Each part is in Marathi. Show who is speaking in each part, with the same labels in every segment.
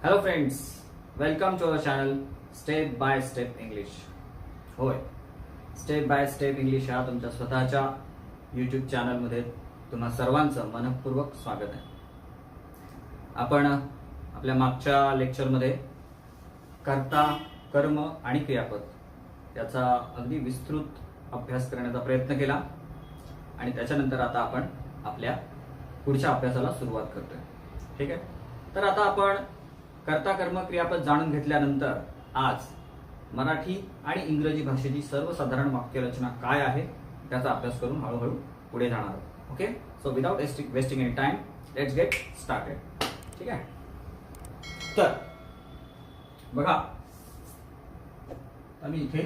Speaker 1: Hello friends, welcome to our channel step by step English. होय, स्टेप बाय स्टेप इंग्लिश या तुमच्या स्वतःच्या यूट्यूब चॅनलमध्ये तुम्हा सर्वांचं मनपूर्वक स्वागत आहे. आपण आपल्या मागच्या लेक्चरमध्ये कर्ता, कर्म आणि क्रियापद याचा अगदी विस्तृत अभ्यास करण्याचा प्रयत्न केला आणि त्याच्यानंतर आता आपण आपल्या पुढच्या अभ्यासाला सुरुवात करतोय. ठीक आहे, तर आता आपण कर्ता, कर्म, क्रियापद जाणून घेतल्यानंतर आज मराठी आणि इंग्रजी भाषेची सर्वसाधारण वाक्यरचना काय आहे त्याचा अभ्यास करून हळूहळू पुढे जाणार आहोत. Okay, so without wasting any time let's get started. ठीक आहे, तर बघा आम्ही इथे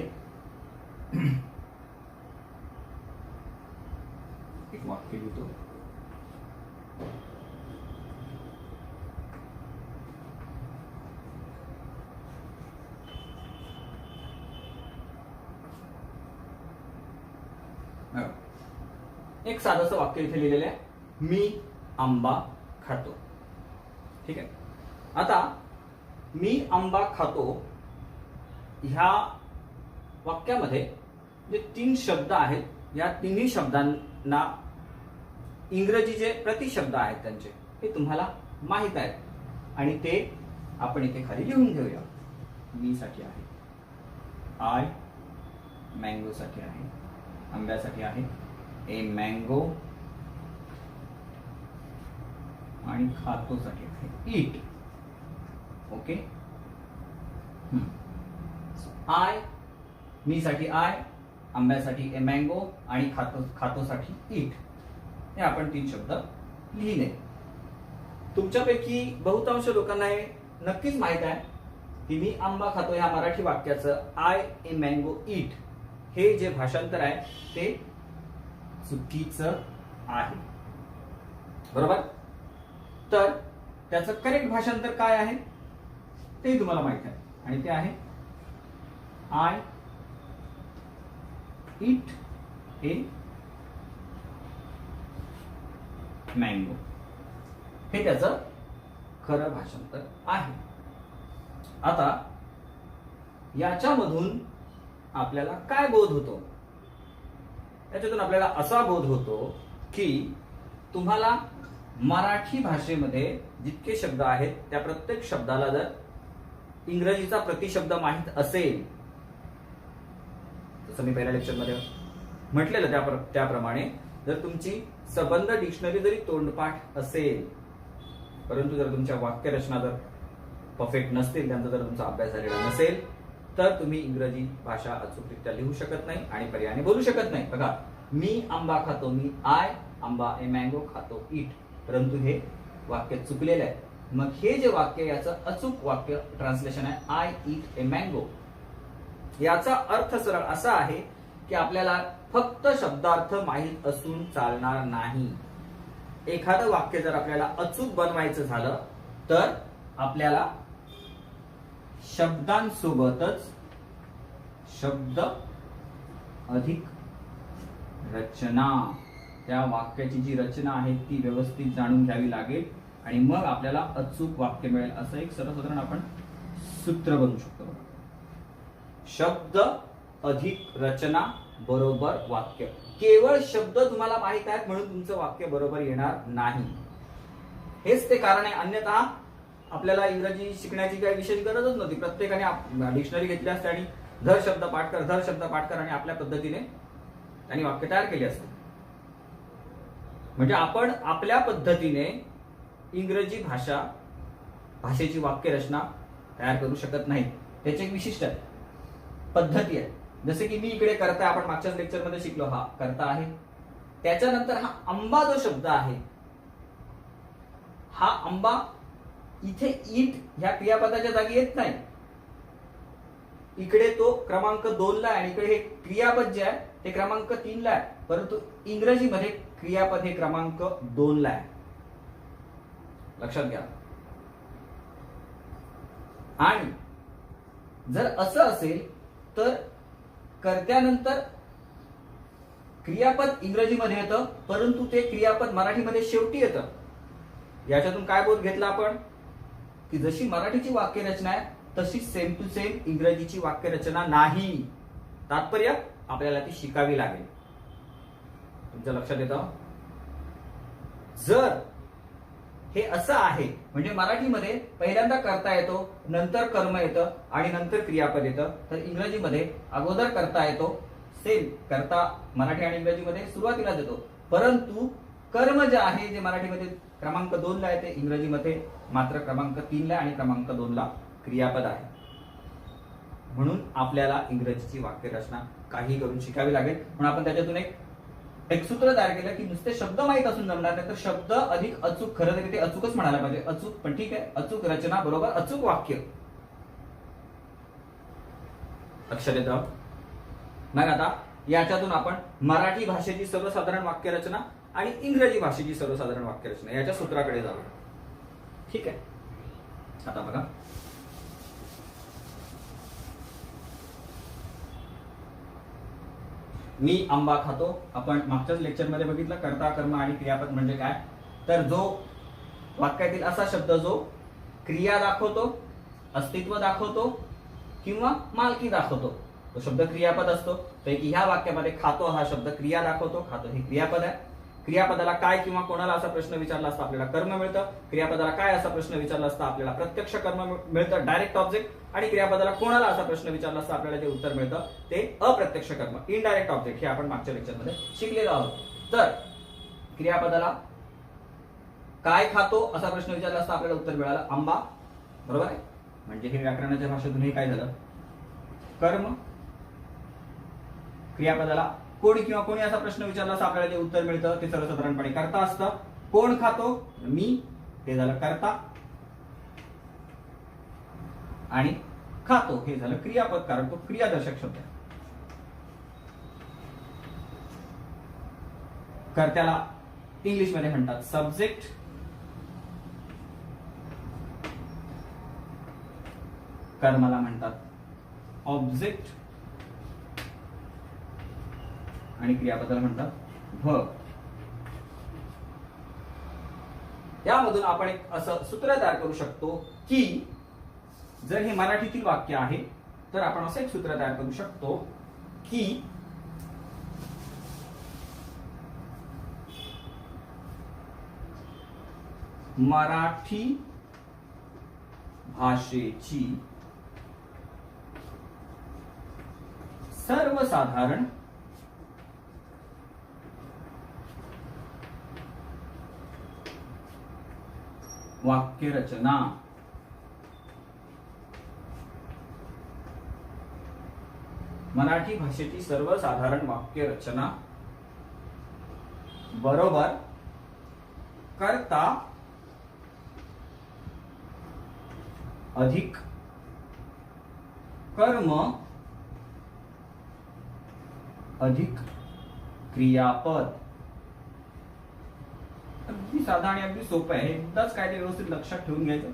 Speaker 1: एक वाक्य लिहितो. एक साधंसं वाक्य इथे लिहिलेलं आहे, मी आंबा खातो. ठीक आहे, आता मी आंबा खातो ह्या वाक्यामध्ये जे 3 शब्द आहेत, या तिन्ही शब्दांना इंग्रजी जे प्रतिशब्द आहेत त्यांचे हे तुम्हाला माहित आहेत आणि ते आपण इथे खाली लिहून घेऊया. मी साठी आहे आय, मँगो साठी आहे, आंब्यासाठी आहे ए मँगो आणि खातो साठी आहे ईट. ओके, आय, मी साठी आय, आंब्यासाठी ए मँगो आणि खातो साठी ईट. हे आपण 3 शब्द लिहिले. तुमच्यापैकी बहुतांश लोकांना हे नक्कीच माहित आहे की मी आंबा खातो ह्या मराठी वाक्याचं आय ए मँगो ईट हे जे भाषांतर आहे ते चुकीचं आहे. बरोबर, तर त्याचं करेक्ट भाषांतर काय आहे ते तुम्हाला माहित आहे आणि ते आहे आय ईट ए मँगो. हे त्याचं खरं भाषांतर आहे. आता याच्यामधून आपल्याला काय बोध होतो? त्याच्यातून आपल्याला असा बोध होतो की तुम्हाला मराठी भाषेमध्ये जितके शब्द आहेत त्या प्रत्येक शब्दाला जर इंग्रजीचा प्रतिशब्द माहित असेल, जसं मी पहिल्या लेक्चरमध्ये म्हटलेलं त्याप्रमाणे जर तुमची संबंध डिक्शनरी जरी तोंडपाठ असेल परंतु जर तुमच्या वाक्यरचना जर परफेक्ट नसतील, त्यांचा जर तुमचा अभ्यास झालेला नसेल तर तुम्ही इंग्रजी भाषा अचूकरित्या लिहू शकत नाही आणि पर्यायाने बोलू शकत नाही. बघा, मी आंबा खातो, मी आय आंबा ए मँगो खातो ईट, परंतु हे वाक्य चुकलेलं आहे. मग हे जे वाक्य याचं अचूक वाक्य ट्रान्सलेशन आहे आय ईट ए मँगो. याचा अर्थ सरळ असा आहे की आपल्याला फक्त शब्दार्थ माहीत असून चालणार नाही. एखादं वाक्य जर आपल्याला अचूक बनवायचं झालं तर आपल्याला शब्दांसोबतच शब्द अधिक रचना, त्या वाक्याची जी रचना आहे ती व्यवस्थित जाणून घ्यावी लागेल आणि मग आपल्याला अचूक वाक्य मिळेल. असं एक सर्वसाधारण आपण सूत्र बनवू शकतो. शब्द अधिक रचना बरोबर वाक्य. केवळ शब्द तुम्हाला माहित आहेत म्हणून तुमचं वाक्य बरोबर येणार नाही. हेच ते कारण आहे, अन्यथा आपल्याला इंग्रजी शिकण्याची काही विशेष गरजच नव्हती. प्रत्येकाने डिक्शनरी घेतली असते आणि धर शब्द पाठ कर आणि आपल्या पद्धतीने त्यांनी वाक्य तयार केले असते. म्हणजे आपण आपल्या पद्धतीने इंग्रजी भाषेची वाक्यरचना तयार करू शकत नाही. त्याची एक विशिष्ट पद्धती आहे. जसे की मी इकडे करता, आपण मागच्याच लेक्चरमध्ये शिकलो, हा करता आहे. त्याच्यानंतर हा आंबा जो शब्द आहे, हा आंबा इथे ईट ह्या क्रियापदाच्या जागी येत नाही. इकडे तो क्रमांक 2 ला आहे आणि इकडे हे क्रियापद जे आहे ते क्रमांक 3 ला आहे, परंतु इंग्रजीमध्ये क्रियापद हे क्रमांक 2 ला आहे. लक्षात घ्या. आणि जर असं असेल तर कर्त्यानंतर क्रियापद इंग्रजीमध्ये येतं परंतु ते क्रियापद मराठीमध्ये शेवटी येतं. याच्यातून काय बोध घेतला आपण की जशी मराठीची वाक्यरचना आहे तशी सेम टू सेम इंग्रजीची वाक्यरचना नाही. तात्पर्य आपल्याला ती शिकावी लागेल. तुमच्या लक्षात येतं? जर हे असं आहे म्हणजे मराठीमध्ये पहिल्यांदा कर्ता येतो, नंतर कर्म येतं आणि नंतर क्रियापद येतं, तर इंग्रजीमध्ये अगोदर कर्ता येतो, सेम कर्ता मराठी आणि इंग्रजीमध्ये सुरुवातीलाच येतो, परंतु कर्म जे आहे जे मराठीमध्ये क्रमांक 2 ला येते, इंग्रजीमध्ये मात्र क्रमांक 3 ला आणि क्रमांक 2 ला क्रियापद आहे. म्हणून आपल्याला इंग्रजीची वाक्यरचना काही करून शिकावी लागेल. म्हणून आपण त्याच्यातून एक सूत्र तयार केलं की नुसते शब्द माहित असून जमणार नाही, तर शब्द अधिक अचूक, खरं तरी ते अचूकच म्हणायला पाहिजे, अचूक, पण ठीक आहे, अचूक रचना बरोबर अचूक वाक्य. लक्षात येतं? मग आता याच्यातून आपण मराठी भाषेची सर्वसाधारण वाक्यरचना आणि इंग्रजी भाषेची सर्वसाधारण वाक्यरचना याच्या सूत्राकडे जाऊ. ठीक आहे? आता बघा, मी आंबा खातो. आपण मागच्याच लेक्चरमध्ये बघितलं कर्ता, कर्म आणि क्रियापद म्हणजे काय. तर जो वाक्यातील असा शब्द जो क्रिया दाखवतो, अस्तित्व दाखवतो किंवा मालकी दाखवतो, तो शब्द क्रियापद असतो. पैकी ह्या वाक्यामध्ये खातो हा शब्द क्रिया दाखवतो, खातो हे क्रियापद आहे. क्रियापदाला काय किंवा कोणाला असा प्रश्न विचारला असता आपल्याला कर्म मिळतं. क्रियापदाला काय असा प्रश्न विचारला असता आपल्याला प्रत्यक्ष कर्म मिळतं, डायरेक्ट ऑब्जेक्ट. आणि क्रियापदाला कोणाला असा प्रश्न विचारला असता आपल्याला जे उत्तर मिळतं ते अप्रत्यक्ष कर्म, इनडायरेक्ट ऑब्जेक्ट. हे आपण मागच्या लेक्चरमध्ये शिकलेलो आहोत. तर क्रियापदाला काय खातो असा प्रश्न विचारला असता आपल्याला उत्तर मिळालं आंबा, बरोबर आहे. म्हणजे हे व्याकरणाच्या भाषेतून हे काय झालं, कर्म. क्रियापदाला कोण किंवा कोणी असा प्रश्न विचारला असता आपल्याला जे उत्तर मिळतं ते सर्वसाधारणपणे कर्ता असतं. कोण खातो, मी, हे झालं कर्ता. आणि खातो हे झालं क्रियापद, कारण तो क्रियादर्शक शब्द आहे. कर्त्याला इंग्लिशमध्ये म्हणतात सब्जेक्ट, कर्माला म्हणतात ऑब्जेक्ट आणि क्रियापदाला म्हणतात व्हर्ब. यामधून आपण एक असं सूत्र तयार करू शकतो की जर हे मराठीतील वाक्य आहे तर आपण असं एक सूत्र तयार करू शकतो की मराठी भाषेची सर्वसाधारण वाक्यरचना मराठी भाषेची सर्वसाधारण वाक्यरचना बरोबर कर्ता अधिक कर्म अधिक क्रियापद. अगदी साधा आणि अगदी सोपं आहे. एकदाच काय ते व्यवस्थित लक्षात ठेवून घ्यायचं.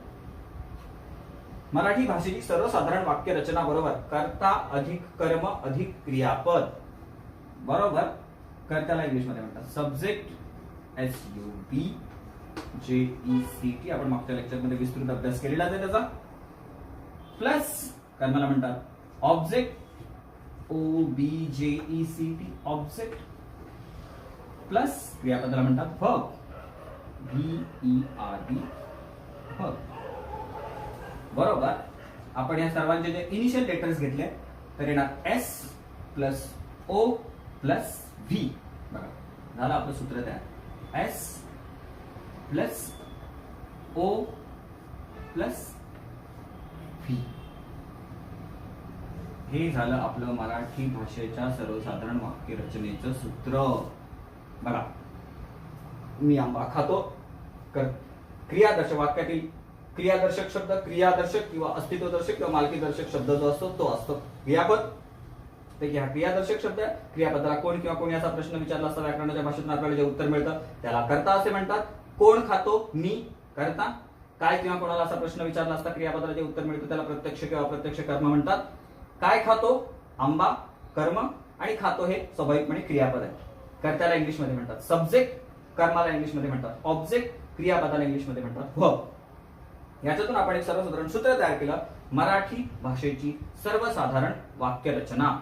Speaker 1: मराठी भाषेची सर्वसाधारण वाक्यरचना बरोबर कर्ता अधिक कर्म अधिक क्रियापद बरोबर कर्त्याला इंग्लिशमध्ये म्हणतात सब्जेक्ट, SUBJECT. आपण मागच्या लेक्चरमध्ये विस्तृत अभ्यास केलेलाच आहे त्याचा. प्लस कर्माला म्हणतात ऑब्जेक्ट, OBJECT ऑब्जेक्ट. प्लस क्रियापदाला म्हणतात व्हर्ब, VERB व्हर्ब. बरोबर. आपण या सर्वांचे जे इनिशियल लेटर्स घेतले तर येणार S plus O plus V. बघा झालं आपलं सूत्र तयार. S plus O plus V. हे झालं आपलं मराठी भाषेच्या सर्वसाधारण वाक्य रचनेचं सूत्र. बघा मी आंबा खातो. क्रियादर्शक वाक्यातील क्रियादर्शक शब्द, क्रियादर्शक किंवा अस्तित्वदर्शक किंवा मालकीदर्शक शब्द जो असतो तो असतो क्रियापद. तर हा क्रियादर्शक शब्द आहे. क्रियापदाला कोण किंवा कोणी असा प्रश्न विचारला असता व्याकरणाच्या भाषेतून आपल्याला जे उत्तर मिळतं त्याला कर्ता असे म्हणतात. कोण खातो, मी, कर्ता. काय किंवा कोणाला असा प्रश्न विचारला असता क्रियापदाला जे उत्तर मिळतं त्याला प्रत्यक्ष किंवा अप्रत्यक्ष कर्म म्हणतात. काय खातो, आंबा, कर्म. आणि खातो हे स्वाभाविकपणे क्रियापद आहे. कर्त्याला इंग्लिशमध्ये म्हणतात सब्जेक्ट, कर्माला इंग्लिशमध्ये म्हणतात ऑब्जेक्ट, क्रियापदाला इंग्लिशमध्ये म्हणतात व्हर्ब. याच्यातून आपण एक सर्वसाधारण सूत्र तयार केलं, मराठी भाषेची सर्वसाधारण वाक्यरचना.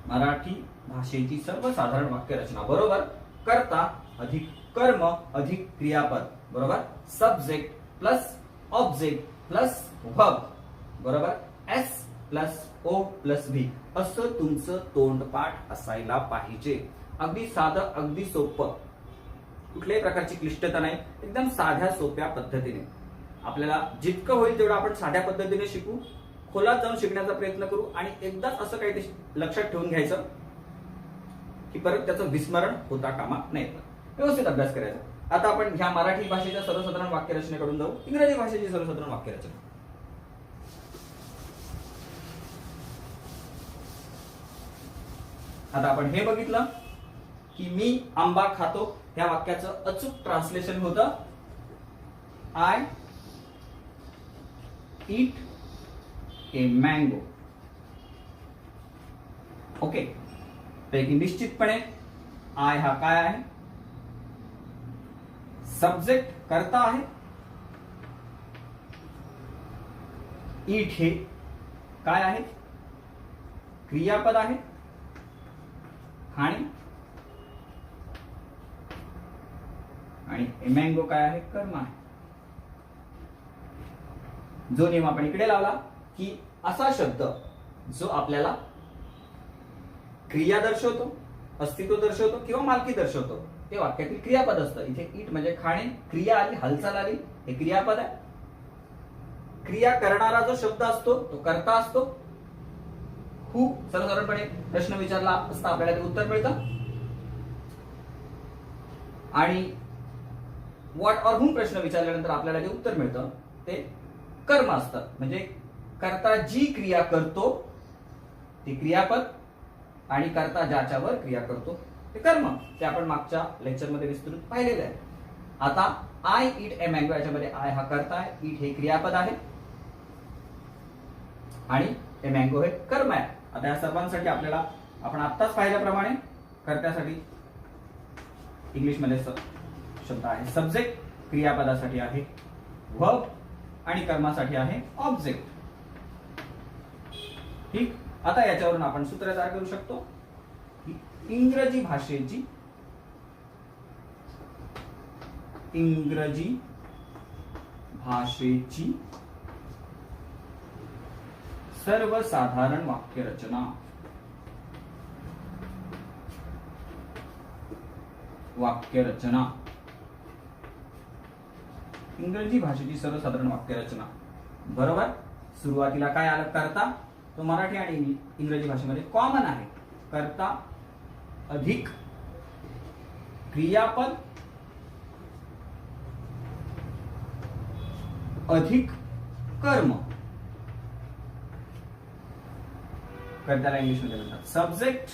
Speaker 1: मराठी भाषेची सर्वसाधारण वाक्यरचना बरोबर कर्ता अधिक कर्म अधिक क्रियापद बरोबर subject plus object plus verb बरोबर S plus O plus V असं तुमचं तोंडपाठ असायला पाहिजे. अगदी साधं, अगदी सोपं, कुठल्याही प्रकारची क्लिष्टता नाही, एकदम साध्या सोप्या पद्धतीने. आपल्याला जितकं होईल तेवढं आपण साध्या पद्धतीने शिकू, खोलात जाऊन शिकण्याचा प्रयत्न करू आणि एकदाच असं काही लक्षात ठेवून घ्यायचं की परत त्याचं विस्मरण होता कामा नाही. व्यवस्थित अभ्यास करायचा. आता आपण ह्या मराठी भाषेच्या सर्वसाधारण वाक्यरचनेकडून जाऊ इंग्रजी भाषेची सर्वसाधारण वाक्यरचना. आता आपण हे बघितलं की मी आंबा खातो, या वाक्याचं अचूक ट्रान्सलेशन होतं I eat A mango. Okay, पैकी निश्चितपणे आय हा काय आहे, सब्जेक्ट कर्ता आहे, ईट हे काय आहे, क्रियापद आहे, खाणे, आणि मँगो काय आहे, कर्म आहे. जो नियम आपण इकडे लावला की असा शब्द जो आपल्याला क्रिया दर्शवतो, अस्तित्व दर्शवतो किंवा मालकी दर्शवतो ते वाक्यातील क्रियापद असतं. इथे ईट म्हणजे खाणे, क्रिया आली, हालचाल आली, हे क्रियापद आहे. क्रिया करणारा जो शब्द असतो तो कर्ता असतो. हू सर्वसाधारणपणे प्रश्न विचारला असता आपल्याला ते उत्तर मिळतं. आणि व्हॉट ऑर हुम प्रश्न विचारल्यानंतर आपल्याला जे उत्तर मिळतं ते कर्म असतं. म्हणजे कर्ता जी क्रिया करतो ते क्रियापद आणि कर्ता ज्याच्यावर क्रिया करतो ते कर्म. ते आपण मागच्या लेक्चरमध्ये विस्तृत पाहिलेलं आहे. आता आय ईट ए मँगो याच्यामध्ये आय हा कर्ता आहे, ईट हे क्रियापद आहे आणि ए मँगो हे कर्म आहे. आता या सर्वांसाठी आपल्याला आपण आत्ताच पाहिल्याप्रमाणे कर्त्यासाठी इंग्लिशमध्ये शब्द आहे सब्जेक्ट, क्रियापदासाठी आहे वर्ब आणि कर्मासाठी आहे ऑब्जेक्ट. ठीक, आता याच्यावरून आपण सूत्र तयार करू शकतो की इंग्रजी भाषेची सर्वसाधारण वाक्यरचना. इंग्रजी भाषेची सर्वसाधारण वाक्यरचना बरोबर. सुरुवातीला काय आलं, कर्ता. तो मराठी आणि इंग्रजी भाषेमध्ये कॉमन आहे. कर्ता अधिक क्रियापद अधिक कर्म. कर्त्याला इंग्लिशमध्ये म्हणतात सब्जेक्ट,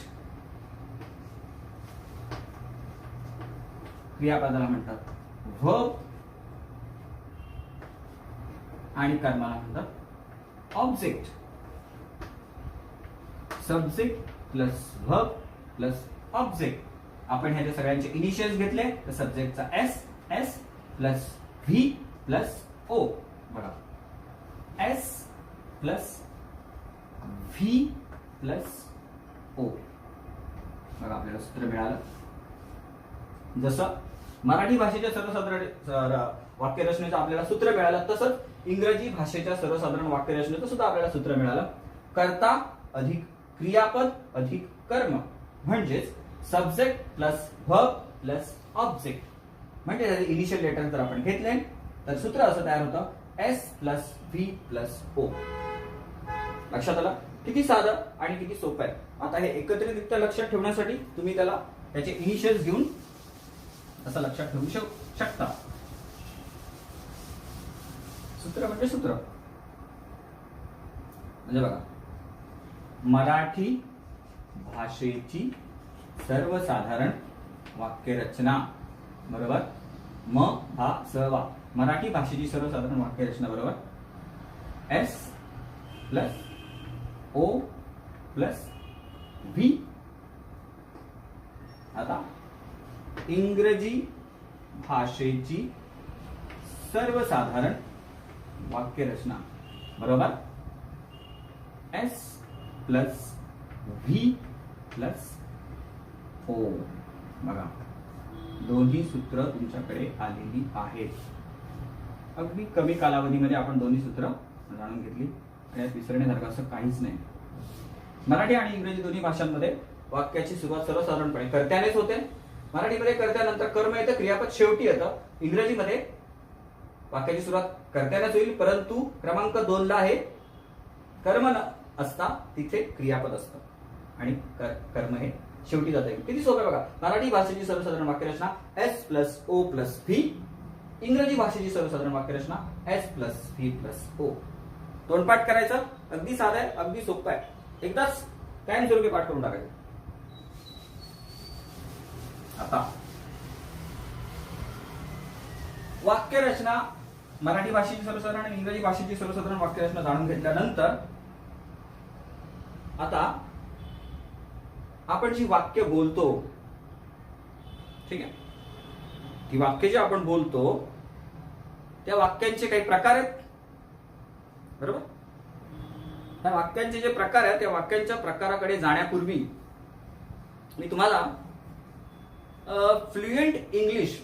Speaker 1: क्रियापदाला म्हणतात वर्ब आणि कर्माला म्हणतात object. Subject plus verb plus object. आपण ह्याच्या सगळ्यांचे इनिशियल्स घेतले तर सब्जेक्टचा S, S plus V plus O. बघा, S plus V plus O. बघा आपल्याला सूत्र मिळालं. जसं मराठी भाषेच्या सर्वसाधारण वाक्यरचनेचं आपल्याला सूत्र मिळालं तसंच इंग्रजी भाषेच्या सर्वसाधारण वाक्यरचनेचं सुद्धा आपल्याला सूत्र मिळालं. कर्ता अधिक क्रियापद अधिक कर्म म्हणजेच subject plus verb plus object. म्हणजे त्याचे इनिशियल लेटर जर आपण घेतले तर सूत्र असं तयार होतं S plus V plus O. लक्षात आलं किती साधं आणि किती सोपं आहे. आता हे एकत्रितरित्या लक्षात ठेवण्यासाठी तुम्ही त्याचे इनिशियल्स घेऊन असं लक्षात ठेवू शकता. सूत्र म्हणजे सूत्र म्हणजे बघा, मराठी भाषेची सर्वसाधारण वाक्यरचना बरोबर. म भा स वा. मराठी भाषेची सर्वसाधारण वाक्यरचना बरोबर S plus O plus V. आता इंग्रजी भाषेची सर्वसाधारण वाक्यरचना बरोबर S plus V plus O. बघा दोन्ही सूत्र तुमच्याकडे आलेली आहेत. अगदी कमी कालावधीमध्ये आपण दोन्ही सूत्र जाणून घेतली आणि यात विसरण्यासारखं असं काहीच नाही. मराठी आणि इंग्रजी दोन्ही भाषांमध्ये वाक्याची सुरुवात सर्वसाधारणपणे कर्त्यानेच होते. मराठीमध्ये कर्त्यानंतर कर्म येतं, क्रियापद शेवटी येतं. इंग्रजीमध्ये वाक्याची सुरुवात कर्त्यानेच होईल, परंतु क्रमांक 2 ला आहे कर्म न असता तिथे क्रियापद असतं आणि कर्म हे शेवटी जातं. किती सोपं आहे बघा. मराठी भाषेची सर्वसाधारण वाक्यरचना S plus O plus V. इंग्रजी भाषेची सर्वसाधारण वाक्यरचना S plus V plus O. तोंडपाठ करायचं, अगदी साधं आहे, अगदी सोपं आहे. एकदाच कायमस्वरूपी पाठ करून टाकायचं. आता वाक्यरचना मराठी भाषेची सर्वसाधारण आणि इंग्रजी भाषेची सर्वसाधारण वाक्यरचना जाणून घेतल्यानंतर आता आपण जी वाक्य बोलतो, ठीक आहे, ती वाक्य जे आपण बोलतो त्या वाक्यांचे काही प्रकार आहेत बरोबर. त्या वाक्यांचे जे प्रकार आहेत त्या वाक्यांच्या प्रकाराकडे जाण्यापूर्वी मी तुम्हाला फ्लुएंट इंग्लिश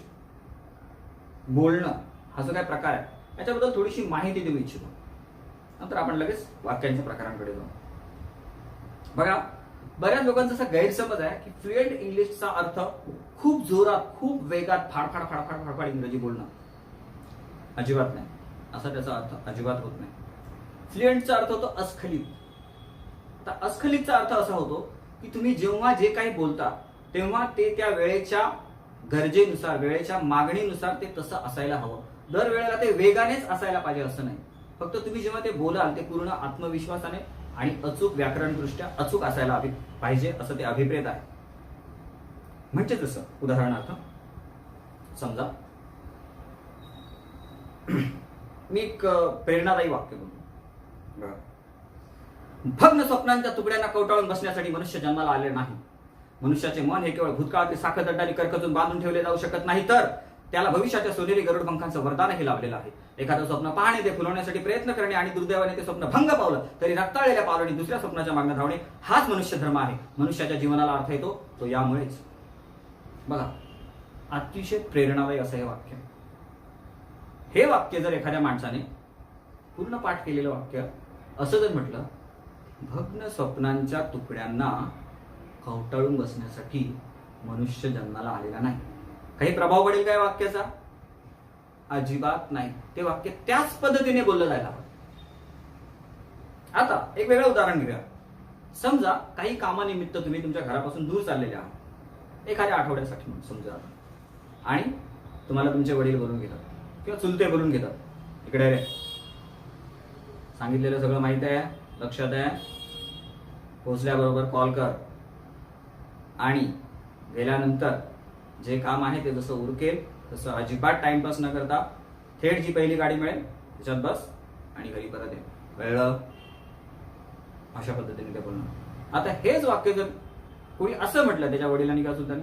Speaker 1: बोलणं हा जो काय प्रकार आहे याच्याबद्दल थोडीशी माहिती देऊ इच्छितो. नंतर आपण लगेच वाक्यांच्या प्रकारांकडे जाऊ. बघा बऱ्याच लोकांचा असा गैरसमज आहे की फ्लुएंट इंग्लिशचा अर्थ खूप जोरात, खूप वेगात फाडफाड फाडफाड फाडफाड इंग्रजी बोलणं. अजिबात नाही, असा त्याचा अर्थ अजिबात होत नाही. फ्लुएंटचा अर्थ होतो अस्खलित. आता अस्खलितचा अर्थ असा होतो की तुम्ही जेव्हा जे काही बोलता तेव्हा ते त्या वेळेच्या गरजेनुसार, वेळेच्या मागणीनुसार ते तसं असायला हवं. दर वेळेला ते वेगानेच असायला पाहिजे असं नाही. फक्त तुम्ही जेव्हा ते बोलाल ते पूर्ण आत्मविश्वासाने आणि अचूक व्याकरणदृष्ट्या अचूक असायला पाहिजे असं ते अभिप्रेत आहे. म्हणजे जसं उदाहरणार्थ समजा मी एक प्रेरणादायी वाक्य बोलतो. भग्न स्वप्नांच्या तुकड्यांना कवटाळून बसण्यासाठी मनुष्य जन्माला आले नाही. मनुष्याचे मन हे केवळ भूतकाळातील साखरदंडाने करकचून बांधून ठेवले जाऊ शकत नाही, तर त्याला भविष्याच्या सोनेरी गरुडपंखांचं वरदानही लाभलेलं आहे. एखादं स्वप्न पाहणे, ते फुलवण्यासाठी प्रयत्न करणे आणि दुर्दैवाने ते स्वप्न भंग पावलं तरी रक्ताळलेल्या पावलांनी दुसऱ्या स्वप्नाच्या मागणं धावणे हाच मनुष्य धर्म आहे. मनुष्याच्या जीवनाला अर्थ येतो तो यामुळेच. बघा अतिशय प्रेरणादायी असं हे वाक्य. हे वाक्य जर एखाद्या माणसाने पूर्ण पाठ केलेलं वाक्य असं जर म्हटलं, भग्न स्वप्नांच्या तुकड्यांना कवटाळून बसण्यासाठी मनुष्य जन्माला आलेला नाही, काही प्रभाव पडेल काय वाक्याचा? अजिबात नाही. ते वाक्य त्याच पद्धतीने बोललं जायला हवं. आता एक वेगळं उदाहरण घेऊया. समजा काही कामानिमित्त तुम्ही तुमच्या घरापासून दूर चाललेले आहात, एखाद्या आठवड्यासाठी समजा, आणि तुम्हाला तुमचे वडील बोलून घेतात किंवा चुलते बोलून घेतात, इकडे रे, सांगितलेलं सगळं माहित आहे, लक्षात आहे, पोहोचल्याबरोबर कॉल कर, आणि गेल्यानंतर जे काम आहे ते जसं उरकेल तसं अजिबात टाइमपास न करता थेट जी पहिली गाडी मिळेल त्याच्यात बस आणि घरी परत ये, कळलं? अशा पद्धतीने ते बोलणं. आता हेच वाक्य जर कोणी असं म्हटलं त्याच्या वडिलांनी का सुद्धा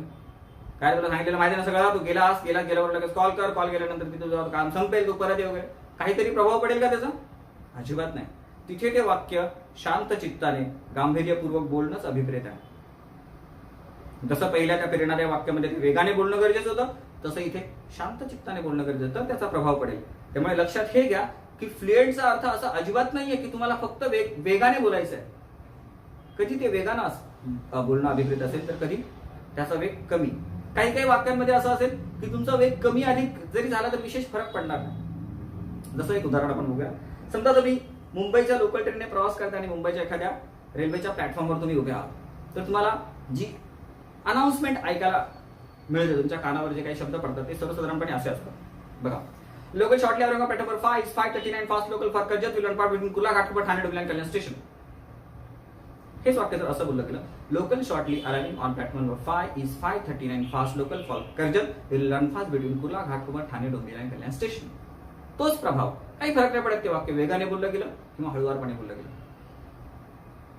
Speaker 1: काय तुला सांगितलेलं माहिती ना सगळं, तू गेल्यावर लगेच कॉल कर, कॉल केल्यानंतर तिथं तुझं काम संपेल, तू परत ये वगैरे, काहीतरी प्रभाव पडेल का त्याचा? अजिबात नाही. तिथे ते वाक्य शांत चित्ताने गांभीर्यपूर्वक बोलणंच अभिप्रेत आहे. जसं पहिल्या त्या प्रेरणादायी वाक्यामध्ये वेगाने बोलणं गरजेचं होतं, तसं इथे शांत चित्ताने बोलणं गरजेचं होतं, त्याचा प्रभाव पडेल. त्यामुळे लक्षात हे घ्या की फ्लुएंटचा अर्थ असा अजिबात नाहीये की तुम्हाला फक्त वेगाने बोलायचं आहे. कधी ते वेगानं बोलणं अभिप्रेत असेल तर कधी त्याचा वेग कमी. काही काही वाक्यांमध्ये असं असेल की तुमचा वेग कमी अधिक जरी झाला तर विशेष फरक पडणार नाही. जसं एक उदाहरण आपण बघूया. समजा तुम्ही मुंबईच्या लोकल ट्रेनने प्रवास करता आणि मुंबईच्या एखाद्या रेल्वेच्या प्लॅटफॉर्मवर तुम्ही उभे आहात, तर तुम्हाला जी अनाउन्समेंट ऐकायला मिळते, तुमच्या कानावर जे काही शब्द पडतात ते सर्वसाधारणपणे असे असतात. बघा, local shortly around platform 5 is 5:39 fast local for Karjat will अनपार्ट बिटवीन कुर्ला घाटकोपर ठाणे डोंबिवली कल्याण स्टेशन. हेच वाक्य जर असं बोललं गेलं, local shortly arriving on platform 5 is 5:39 fast local for Karjat will अनफास्ट बिटवीन कुर्ला घाटकोपर ठाणे डोंबिवली कल्याण स्टेशन. तोच प्रभाव, काही फरक नाही पडत ते वाक्य वेगाने बोललं गेलं किंवा हळुवारपणे बोललं गेलं.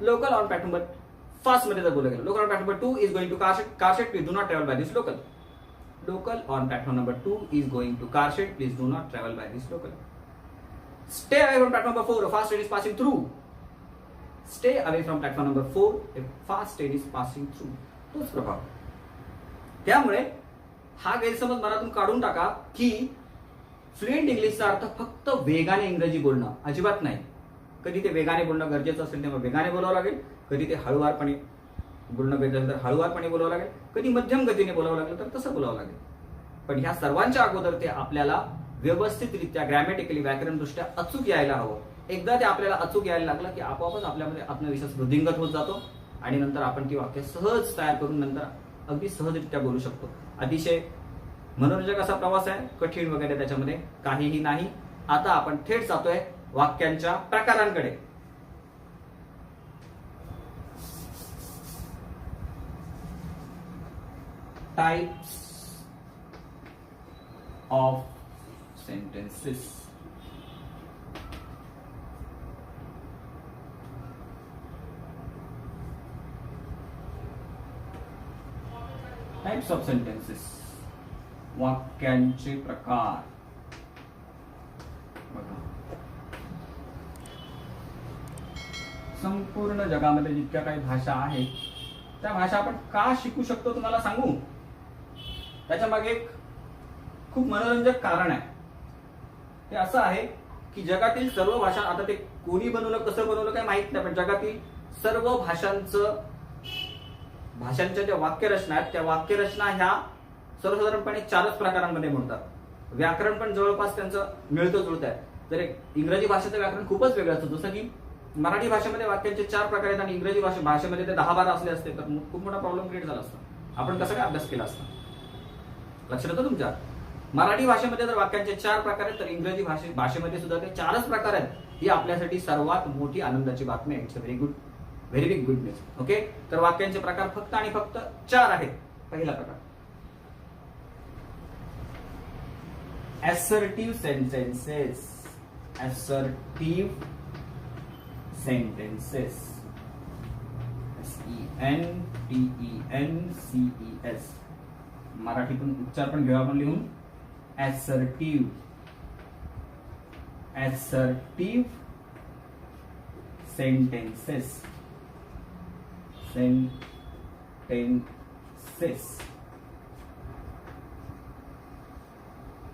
Speaker 1: लोकल ऑन प्लॅटफॉर्म फास्ट मध्ये जर बोललं गेलं, local on platform 2 is going to कारशेट, please do not travel by this local. local. On platform number 2 is going to car shed. Please do not travel by this local. Stay away from platform number 4. A fast train is passing through. Stay away from platform number 4. A fast train is passing through. तोच प्रभाव. त्यामुळे हा गैरसमज मनातून काढून टाका की फ्लुएंट इंग्लिशचा अर्थ फक्त वेगाने इंग्रजी बोलणं अजिबात नाही. कधी ते वेगाने बोलणं गरजेचं असेल तेव्हा वेगाने बोलावं लागेल, कधी ते हळूवारपणे बोलणं गरजेचं तर हळूवारपणे बोलावं लागेल, कधी मध्यम गतीने बोलावं लागेल तर तसं बोलावं लागेल. पण ह्या सर्वांच्या अगोदर ते आपल्याला व्यवस्थितरित्या ग्रॅमॅटिकली व्याकरणदृष्ट्या अचूक यायला हवं. एकदा ते आपल्याला अचूक यायला लागलं की आपोआपच आपल्यामध्ये आत्मविश्वास वृद्धिंगत होत जातो आणि नंतर आपण ती वाक्य सहज तयार करून नंतर अगदी सहजरित्या बोलू शकतो. अतिशय मनोरंजक असा प्रवास आहे, कठीण वगैरे त्याच्यामध्ये काहीही नाही. आता आपण थेट जातोय वाक्यांच्या प्रकारांकडे. Types of sentences. Types of sentences, वाक्यांचे प्रकार. बघा, संपूर्ण जगामध्ये जितक्या काही भाषा आहेत त्या भाषा आपण का शिकू शकतो तुम्हाला सांगू. त्याच्या मागे एक खूप मनोरंजक कारण आहे. ते असं आहे की जगातील सर्व भाषा, आता ते कोणी बनवलं कसं बनवलं काही माहित नाही, पण जगातील सर्व भाषांच्या ज्या वाक्यरचना आहेत त्या वाक्यरचना ह्या सर्वसाधारणपणे 4च प्रकारांमध्ये मोडतात. व्याकरण पण जवळपास त्यांचं मिळतं जुळत आहे. तर इंग्रजी भाषेचं व्याकरण खूपच वेगळं असतं. जसं की मराठी भाषेमध्ये वाक्यांचे 4 प्रकार आहेत आणि इंग्रजी भाषेमध्ये ते 10-12 असले असते तर खूप मोठा प्रॉब्लेम क्रिएट झाला असता. आपण कसं काय अभ्यास केला असता. लक्षात येतं तुमच्या. मराठी भाषेमध्ये जर वाक्यांचे 4 प्रकार आहेत तर इंग्रजी भाषेमध्ये सुद्धा ते 4च प्रकार आहेत. ही आपल्यासाठी सर्वात मोठी आनंदाची बातमी आहे. It's a very big good news. Okay, तर वाक्यांचे प्रकार फक्त आणि फक्त 4 आहेत. पहिला प्रकार assertive sentences. Assertive sentences. SENTENCES. मराठीतून उच्चार पण घेऊ आपण लिहून. assertive. Assertive sentences. Sentences.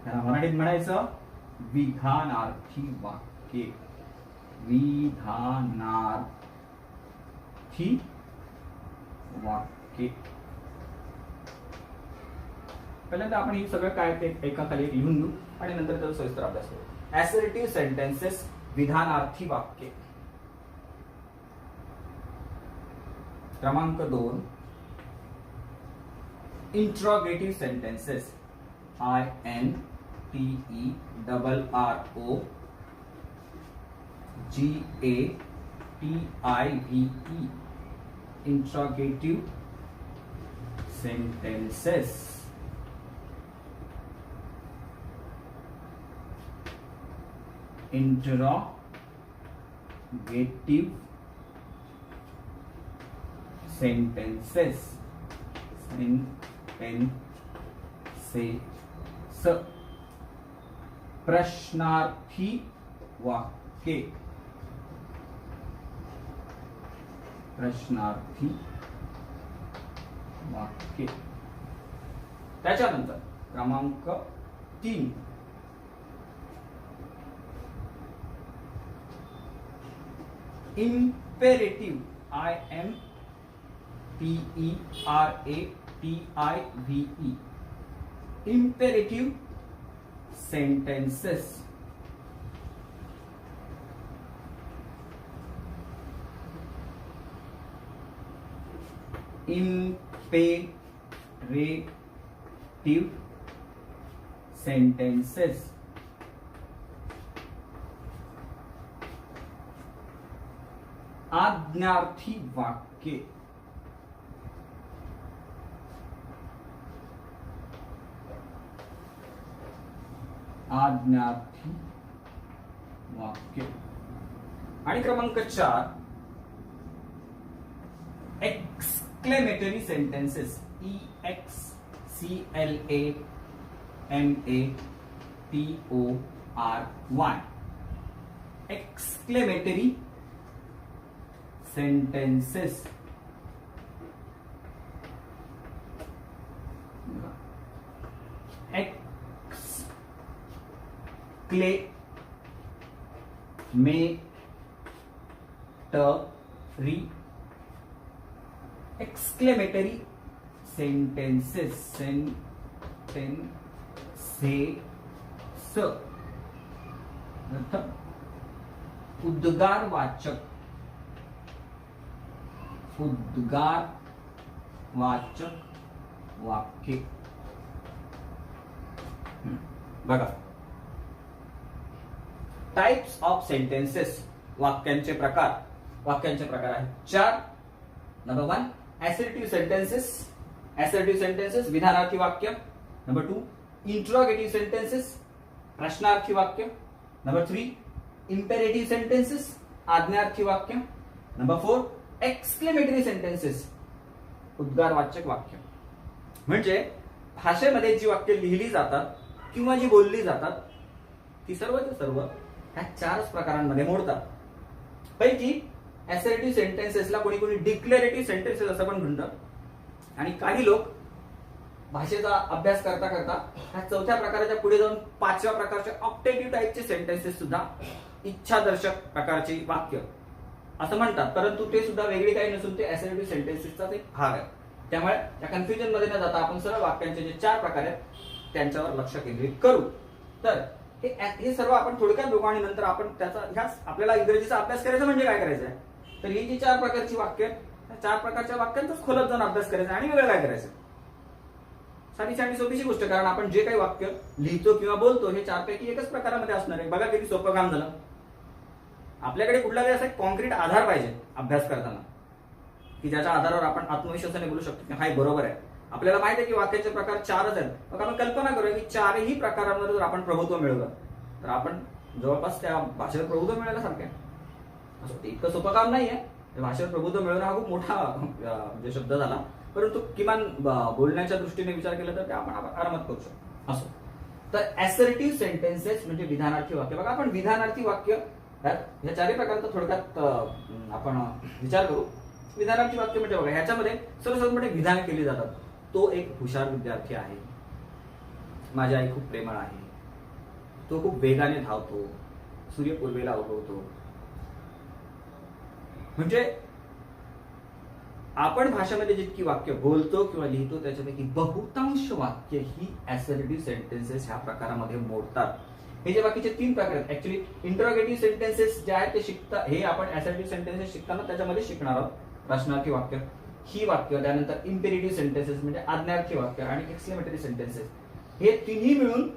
Speaker 1: त्याला मराठीत म्हणायचं विधानार्थी वाक्ये. विधानार्थी वाक्ये. पहिल्यांदा आपण हे सगळं काय ते एका खाली लिहून घेऊ आणि नंतर त्याचा सविस्तर अभ्यास करू. ऍसर्टिव्ह सेंटेन्सेस, विधानार्थी वाक्ये. क्रमांक 2 interrogative sentences. INTERROGATIVE. Interrogative sentences. Interrogative sentences. प्रश्नार्थी वाक्ये. प्रश्नार्थी वाक्ये. त्याच्यानंतर क्रमांक 3 imperative. IMPERATIVE. Imperative sentences. Imperative sentences. आज्ञार्थी वाक्ये. आज्ञार्थी वाक्य. आणि क्रमांक 4 exclamatory sentences. EXCLAMATORY CLAMATORY. Exclamatory sentences. Exclamatory sentences. उद्गारवाचक वाक्य. बघा, टाइप्स ऑफ सेंटेन्सेस, वाक्यांचे प्रकार आहेत 4. नंबर 1 assertive sentences विधानार्थी वाक्य. नंबर 2 interrogative sentences प्रश्नार्थी वाक्य. नंबर 3 imperative sentences आज्ञार्थी वाक्य. नंबर 4 exclamatory sentences उद्गारवाचक वाक्य. म्हणजे भाषेमध्ये जी वाक्य लिहिली जातात किंवा जी बोलली जातात ती सर्व ह्या 4 प्रकारांमध्ये मोडतात. पैकी assertive sentencesला कोणी डिक्लेरेटिव्ह सेंटेन्सेस असं पण म्हणतात. आणि काही लोक भाषेचा अभ्यास करता ह्या 4थ्या प्रकाराच्या पुढे जाऊन 5व्या प्रकारच्या ऑक्टेटिव्ह टाइपचे सेंटेन्सेस सुद्धा इच्छादर्शक प्रकारची वाक्य असं म्हणतात. परंतु ते सुद्धा वेगळी काही नसून ते assertive सेंटेन्सेसचाच एक भाग आहे. त्यामुळे त्या कन्फ्युजन मध्ये न जाता आपण सरळ वाक्यांचे जे 4 प्रकार आहेत त्यांच्यावर लक्ष केंद्रित करू. तर हे सर्व आपण थोडक्यात बघू आणि नंतर आपण आपल्याला इंग्रजीचा अभ्यास करायचा म्हणजे काय करायचं आहे, तर ही जी 4 प्रकारची वाक्य त्या 4 प्रकारच्या वाक्यांचाच खोलात जाऊन अभ्यास करायचा आणि वेगळं काय करायचं. साधी सोपीशी गोष्ट, कारण आपण जे काही वाक्य लिहितो किंवा बोलतो हे 4 पैकी एकच प्रकारामध्ये असणार आहे. बघा किती सोपं काम झालं. आपल्याकडे कुठला तरी असा एक कॉन्क्रीट आधार पाहिजे अभ्यास करताना, की ज्याच्या आधारावर आपण आत्मविश्वासाने बोलू शकतो की हा बरोबर आहे. आपल्याला माहिती आहे की वाक्याचे प्रकार 4च आहेत. मग आपण कल्पना करूया की 4ही प्रकारांवर जर आपण प्रभुत्व मिळवलं तर आपण जवळपास त्या भाषेवर प्रभुत्व मिळवल्यासारखं आहे. असं इतकं सोपं काम नाहीये. भाषेवर प्रभुत्व मिळवणं हा खूप मोठा म्हणजे शब्द झाला, परंतु किमान बोलण्याच्या दृष्टीने विचार केला तर ते आपण आरामात करू शकतो. असो, तर assertive सेंटेन्सेस म्हणजे विधानार्थी वाक्य. बघा, आपण विधानार्थी वाक्य ह्या 4 प्रकारचा थोडक्यात आपण विचार करू. विधानार्थी वाक्य म्हणजे बघा, ह्याच्यामध्ये सर्वसाधारणपणे विधान केली जातात. तो एक हुशार विद्यार्थी आहे, माझी आई खूप प्रेमळ आहे, तो खूप वेगाने धावतो, सूर्य पूर्वेला उगवतो. म्हणजे आपण भाषेमध्ये जितकी वाक्य बोलतो किंवा लिहितो त्याच्यापैकी बहुतांश वाक्य ही assertive सेंटेन्सेस ह्या प्रकारामध्ये मोडतात. हे जे बाकीचे 3 प्रकार आहेत, ऍक्च्युली इंटरोगेटिव्ह सेंटेन्सेस जे आहेत ते हे आपण assertive सेंटेन्सेस शिकताना त्याच्यामध्ये शिकणार आहोत. प्रश्नार्थी वाक्य ही वाक्य, त्यानंतर इम्पेरेटिव्ह सेंटेन्सेस म्हणजे आज्ञार्थी वाक्य आणि एक्सक्लेमेटरी सेंटेन्सेस, हे तिन्ही मिळून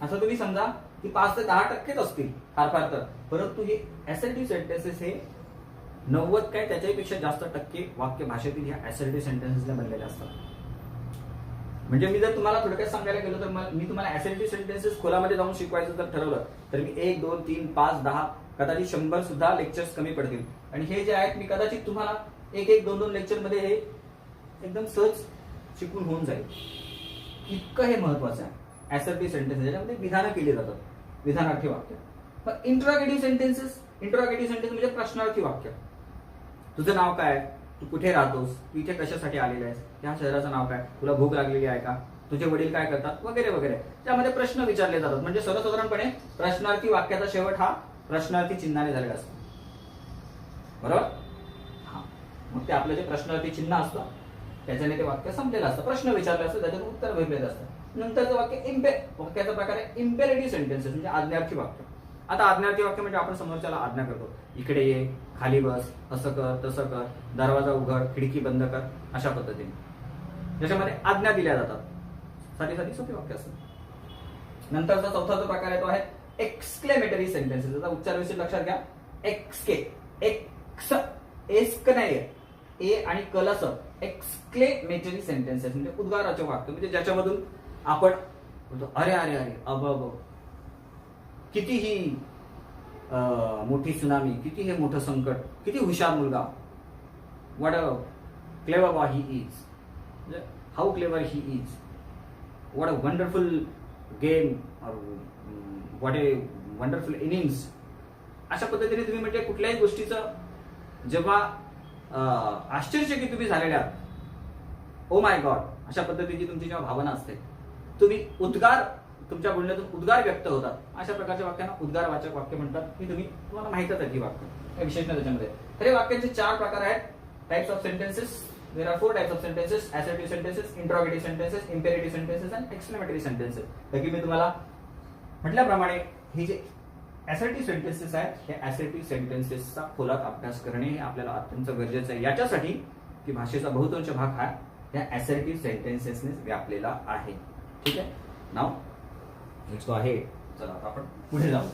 Speaker 1: असं तुम्ही समजा की 5 ते 10% असतील फार तर. परंतु हे assertive सेंटेन्सेस हे 90 काय त्याच्यापेक्षा जास्त टक्के वाक्य भाषेतील ह्या assertive सेंटेन्सेसला बनलेले असतात. म्हणजे मी जर तुम्हाला थोडक्यात सांगायला गेलो तर मी तुम्हाला assertive सेंटेन्सेस खोलामध्ये जाऊन शिकवायचं जर ठरवलं तर मी 1, 2, 3, 5, 10 कदाचित 100 सुद्धा लेक्चर्स कमी पडतील. आणि हे जे आहेत मी कदाचित तुम्हाला 1, 2 लेक्चर मध्ये हे एकदम सहज शिकून होऊन जाईल. इतकं हे महत्वाचं आहे. assertive सेंटेन्सेस ज्याच्यामध्ये विधानं केली जातात, विधानार्थी वाक्य. पण इंटरोगेटिव्ह सेंटेन्सेस म्हणजे प्रश्नार्थी वाक्य. तुझं नाव काय, तू कुठे राहतोस, तू इथे कशासाठी आलेला आहेस, त्या शहराचं नाव काय, तुला भूक लागलेली आहे का, तुझे वडील काय करतात, वगैरे वगैरे. त्यामध्ये प्रश्न विचारले जातात. म्हणजे सर्वसाधारणपणे प्रश्नार्थी वाक्याचा शेवट हा प्रश्नार्थी चिन्हाने झालेला असतो. बरोबर? हा, मग ते आपलं जे प्रश्नार्थी चिन्ह असतं त्याच्याने ते वाक्य संपलेलं असतं. प्रश्न विचारले असतं, त्याच्यात उत्तर भरलेलं असतं. नंतरचं वाक्याचा प्रकार आहे इम्पेरेटिव्ह सेंटेन्सेस म्हणजे आज्ञार्थी वाक्य. आता आज्ञार्थी वाक्य म्हणजे आपण समोरच्याला आज्ञा करतो, इकडे ये, खाली बस, असं कर, तसं कर, दरवाजा उघड, खिडकी बंद कर, अशा पद्धतीने ज्याच्यामध्ये आज्ञा दिल्या जातात. साधी सोपी वाक्य असतात. नंतरचा 4था जो प्रकार आहे तो आहे एक्सक्लेमेटरी सेंटेन्सेस. त्याचा उच्चार विषय लक्षात घ्या. एक्स नाही, ए आणि कलस. एक्सक्लेमेटरी सेंटेन्सेस म्हणजे उद्गाराचे वाक्य, म्हणजे ज्याच्यामधून आपण बोलतो अरे अरे अरे, अब किती ही मोठी सुनामी, किती हे मोठं संकट, किती हुशार मुलगा, what a clever boy he is. How clever he is, what a wonderful game, what a wonderful innings. अशा पद्धतीने तुम्ही म्हणजे कुठल्याही गोष्टीचं जेव्हा आश्चर्यचकित तुम्ही झालेल्या आहात, ओ माय गॉड, अशा पद्धतीची तुमची जेव्हा भावना असते, तुम्ही उद्गार, तुमच्या बोलण्यातून उद्गार व्यक्त होतात, अशा प्रकारच्या वाक्यांना उद्गारवाचक वाक्य म्हणतात. ही तुम्हाला माहितच आहे ही वाक्य, काही विशेष नाही त्याच्यामध्ये. तर हे वाक्यांचे 4 प्रकार आहेत. Types of sentences, there are 4 types of sentences: assertive sentences, interrogative sentences, imperative sentences and exclamatory sentences. तर की मी तुम्हाला म्हटल्याप्रमाणे हे जे assertive sentences आहेत, हे assertive sentencesचा खोलात अभ्यास करणे हे आपल्याला अत्यंत गरजेचं आहे, याच्यासाठी की भाषेचा बहुतांश भाग हा या assertive sentencesने व्यापलेला आहे. ठीक आहे. Now let's go ahead. चला आता आपण पुढे जाऊ.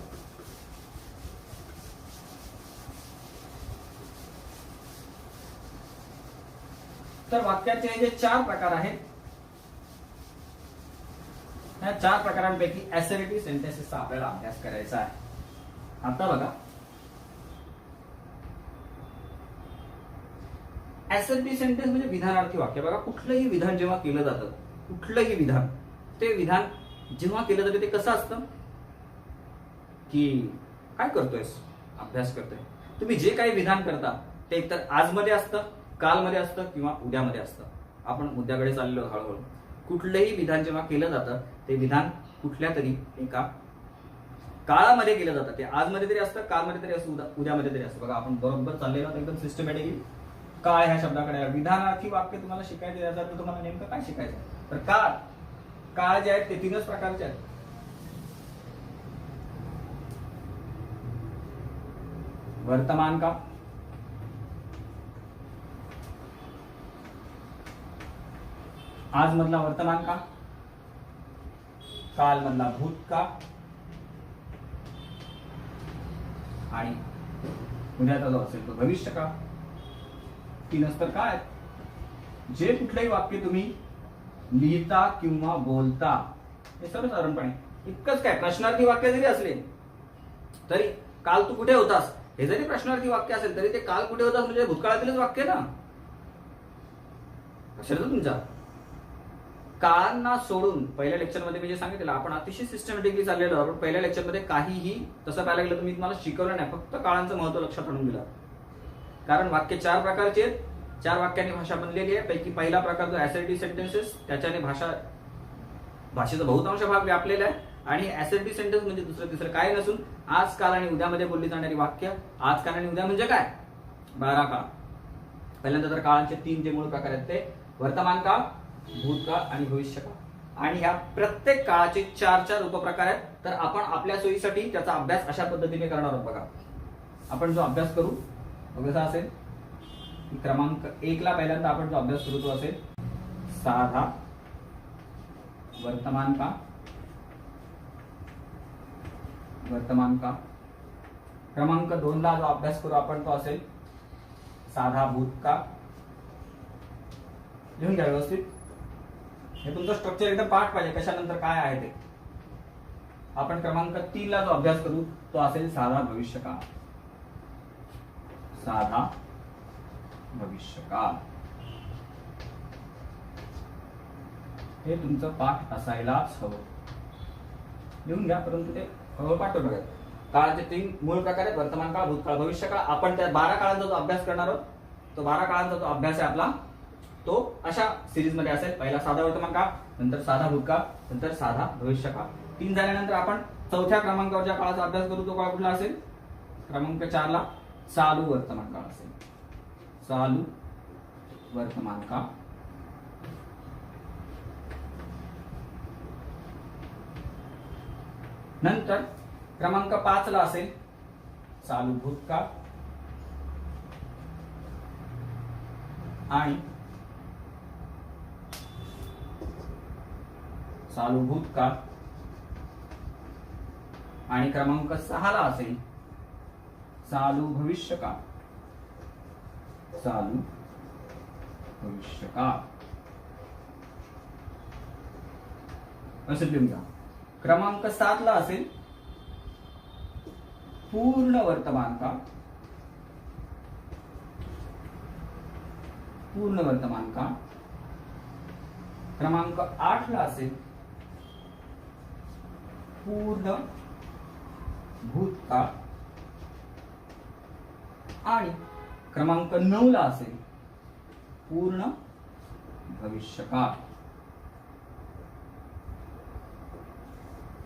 Speaker 1: तर वाक्याचे जे 4 प्रकार आहेत, या 4 प्रकारांपैकी assertive sentences आपल्याला अभ्यास करायचा आहे. आता बघा, assertive sentence म्हणजे विधानार्थी वाक्य. बघा, कुठलंही विधान जेव्हा केलं जातं, कुठलंही विधान, ते विधान जेव्हा केलं जातं ते कसं असतं की काय करतोयस, अभ्यास करतोय. तुम्ही जे काही विधान करता ते एकतर आजमध्ये असतं, कालमध्ये असतं किंवा उद्यामध्ये असतं. आपण मुद्द्याकडे चाललो हळूहळू. कुठलंही विधान जेव्हा केलं जातं ते विधान कुठल्या तरी एका काळामध्ये केलं जातं. ते आजमध्ये तरी असतं, कालमध्ये तरी असतं, उद्यामध्ये तरी असतं. बघा, आपण बरोबर चाललेलो आहोत एकदम सिस्टमॅटिकली. काळ ह्या शब्दाकडे विधानार्थी वाक्य तुम्हाला शिकायचं याचा तर तुम्हाला नेमकं काय शिकायचं. तर काळ जे आहेत ते 3च प्रकारचे आहेत. वर्तमान काळ, आज मधला वर्तमान काळ, काल मधला भूतकाळ आणि उद्याचा जो असेल तो भविष्य काळ. 3च तर काय आहेत. जे कुठलंही वाक्य तुम्ही लिहिता किंवा बोलता, हे सर्वसाधारणपणे इतकंच काय, प्रश्नार्थी वाक्य जरी असले तरी काल तू कुठे होतास हे जरी प्रश्नार्थी वाक्य असेल तरी ते काल कुठे होतास म्हणजे भूतकाळातीलच वाक्य ना. लक्षात तुमच्या काळांना सोडून पहिल्या लेक्चरमध्ये मी जे सांगितलं, आपण अतिशय सिस्टमॅटिकली चाललेलो. आपण पहिल्या लेक्चरमध्ये काहीही तसं पाहायला गेलं तर मी तुम्हाला शिकवलं नाही, फक्त काळांचं महत्व लक्षात आणून दिलं. कारण वाक्य 4 प्रकारचे आहेत, 4 वाक्यांनी भाषा बनलेली आहे. पैकी पहिला प्रकार जो assertive sentences, त्याच्याने भाषेचा बहुतांश भाग व्यापलेला आहे. आणि assertive sentence म्हणजे दुसरं तिसरं काय नसून आज, काल आणि उद्यामध्ये बोलली जाणारी वाक्य. आज, काल आणि उद्या म्हणजे काय, 12 काळ. पहिल्यांदा तर काळांचे 3 जे मूळ प्रकार आहेत ते वर्तमान काळ, भूतकाळ आणि भविष्यकाळ. आणि ह्या प्रत्येक काळाचे 4 उपप्रकार आहेत. तर आपण आपल्या सोयीसाठी त्याचा अभ्यास अशा पद्धतीने करणार आहोत. बघा, आपण जो अभ्यास करू तो कसा असेल, क्रमांक 1 ला पहिल्यांदा आपण जो अभ्यास करू तो असेल साधा वर्तमान काळ. क्रमांक 2 ला जो अभ्यास करू आपण तो असेल साधा भूतकाळ. लिहून घ्या व्यवस्थित. हे तुमचं स्ट्रक्चर एकदम पाठ पाहिजे, कशानंतर काय आहे ते. आपण क्रमांक 3 ला जो अभ्यास करू तो असेल साधा भविष्यकाळ. साधा भविष्यकाळ हे तुमचं पाठ असायलाच हवं. लिहून घ्या, परंतु ते पाठ बघा. काळाचे 3 मूळ प्रकार आहेत, वर्तमान काळ, भूतकाळ, भविष्यकाळ. आपण त्या 12 काळांचा जो अभ्यास करणार आहोत तो 12 काळांचा जो अभ्यास आहे आपला तो अशा सिरीज मध्ये असेल. पहिला साधा वर्तमान काळ, नंतर साधा भूतकाळ, नंतर साधा भविष्यकाळ. 3 झाल्यानंतर आपण 4थ्या क्रमांकावर ज्या काळाचा अभ्यास करू तो काळ कुठला असेल, क्रमांक 4 ला चालू वर्तमान काळ असेल. चालू वर्तमान काळ. नंतर क्रमांक 5 ला असेल चालू भूतकाळ आणि चालू भूतकाळ. आणि क्रमांक 6 ला असेल चालू भविष्यकाळ. चालू भविष्यकाळ असं लिहून घ्या. क्रमांक 7 ला असेल पूर्ण वर्तमान काळ. पूर्ण वर्तमान काळ. क्रमांक 8 ला असेल पूर्ण भूतकाळ आणि क्रमांक 9 ला असेल पूर्ण भविष्यकाळ.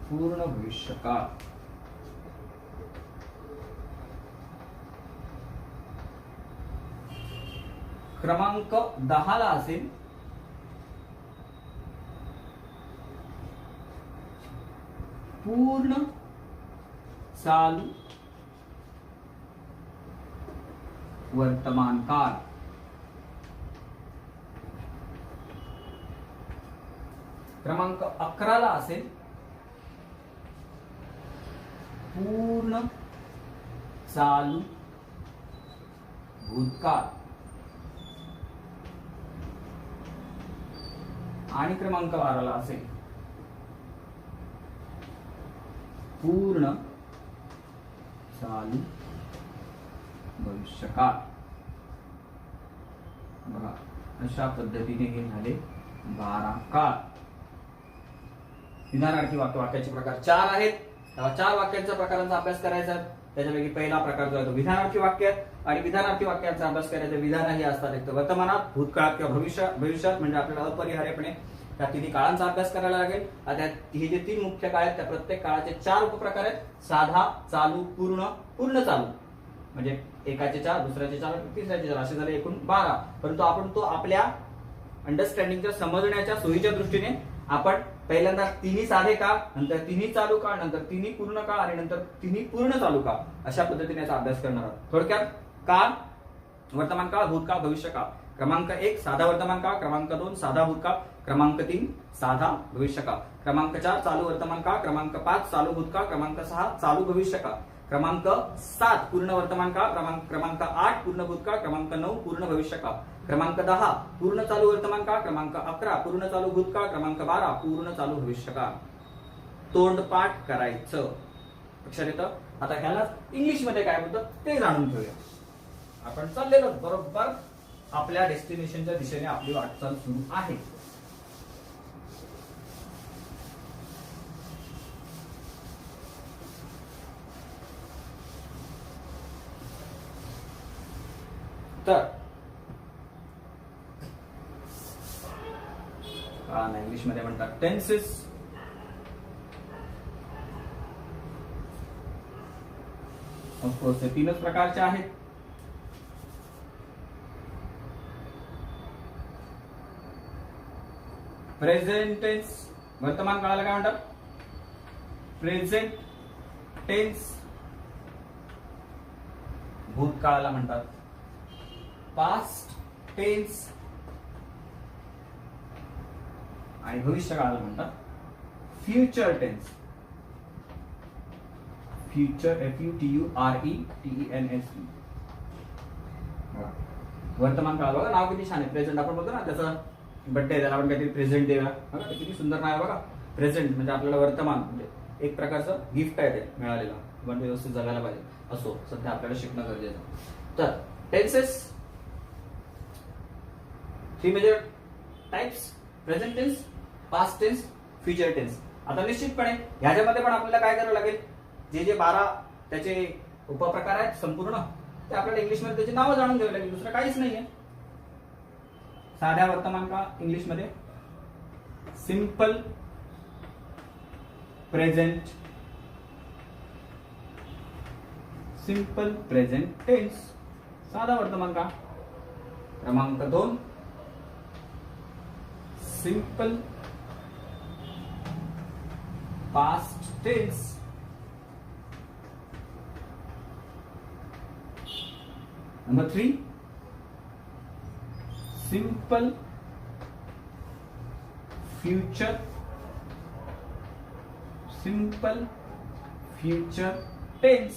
Speaker 1: पूर्ण भविष्यकाळ. क्रमांक 10 ला असेल पूर्ण चालू वर्तमान काळ. क्रमांक 11 ला असेल पूर्ण चालू भूतकाळ आणि क्रमांक 12 ला असेल पूर्ण चालू भविष्यकाळ. बघा अशा पद्धतीने हे झाले 12 काळ. विधानार्थी वाक्याचे प्रकार 4 आहेत. 4 वाक्यांच्या प्रकारांचा अभ्यास करायचा. त्याच्यापैकी पहिला प्रकार जो आहे तो विधानार्थी वाक्य आणि विधानार्थी वाक्यांचा अभ्यास करायचा. विधान ही असतात एक तर वर्तमानात, भूतकाळात किंवा भविष्यात म्हणजे आपल्याला अपरिहार्यपणे त्या तिन्ही काळांचा अभ्यास करायला लागेल. आता हे जे 3 मुख्य काळ आहेत त्या प्रत्येक काळाचे 4 उपप्रकार आहेत. साधा, चालू, पूर्ण, पूर्ण चालू. म्हणजे एकाचे 4, दुसऱ्याचे 4, तिसऱ्याचे 4 असे झाले एकूण 12. परंतु आपण तो आपल्या अंडरस्टँडिंगच्या समजण्याच्या सोयीच्या दृष्टीने आपण पहिल्यांदा तिन्ही साधे काळ, नंतर तिन्ही चालू काळ, नंतर तिन्ही पूर्ण काळ आणि नंतर तिन्ही पूर्ण चालू काळ अशा पद्धतीने याचा अभ्यास करणार आहोत. थोडक्यात काळ, वर्तमान काळ, भूतकाळ, भविष्यकाळ. क्रमांक 1 साधा वर्तमान काळ, क्रमांक 2 साधा भूतकाळ, क्रमांक 3 साधा भविष्यकाळ, क्रमांक 4 चालू वर्तमान काळ, क्रमांक 5 चालू भूतकाळ, क्रमांक 6 चालू भविष्यकाळ, क्रमांक 7 पूर्ण वर्तमान काळ, क्रमांक 8 पूर्ण भूतकाळ, क्रमांक 9 पूर्ण भविष्यकाळ, क्रमांक 10 पूर्ण चालू वर्तमान काळ, क्रमांक 11 पूर्ण चालू भूतकाळ, क्रमांक 12 पूर्ण चालू भविष्यकाळ. तोंडपाठ करायचं. लक्षात येतं. आता ह्याला इंग्लिश मध्ये काय बोलतात ते जाणून घेऊया. आपण चाललेलो बरोबर आपल्या डेस्टिनेशनच्या दिशेने आपली वाटचाल सुरू आहे. तर इंग्लिश मध्ये म्हणतात टेन्सेस. ऑफकोर्स हे 3च प्रकारचे आहेत. प्रेझेंट टेन्स वर्तमान काळाला काय म्हणतात? Present tense. भूतकाळाला म्हणतात पास्ट टेन्स आणि भविष्यकाळाला म्हणतात फ्युचर टेन्स. Future FUTURETENS. वर्तमान काळ बघा नाव किती छान आहे. प्रेझेंट आपण बोलतो ना त्याचा बर्थडे त्याला आपण काहीतरी प्रेझेंट देऊया. बघा किती सुंदर नाव आहे बघा. प्रेझेंट म्हणजे आपल्याला वर्तमान म्हणजे एक प्रकारचं गिफ्ट आहे ते मिळालेलं. आपण व्यवस्थित जगायला पाहिजे. असो सध्या आपल्याला शिकणं गरजेचं. तर tenses 3 major types. Present tense, past tense, future tense. आता निश्चितपणे ह्याच्यामध्ये पण आपल्याला काय करावं लागेल, जे 12 त्याचे उपप्रकार आहेत संपूर्ण ते आपल्याला इंग्लिश मध्ये त्याची नावं जाणून घ्यावी लागेल. दुसरं काहीच नाहीये. साध्या वर्तमान काळ इंग्लिश मध्ये simple present, simple present tense साधा वर्तमान काळ. क्रमांक 2 simple past tense. Number 3 simple future, simple future tense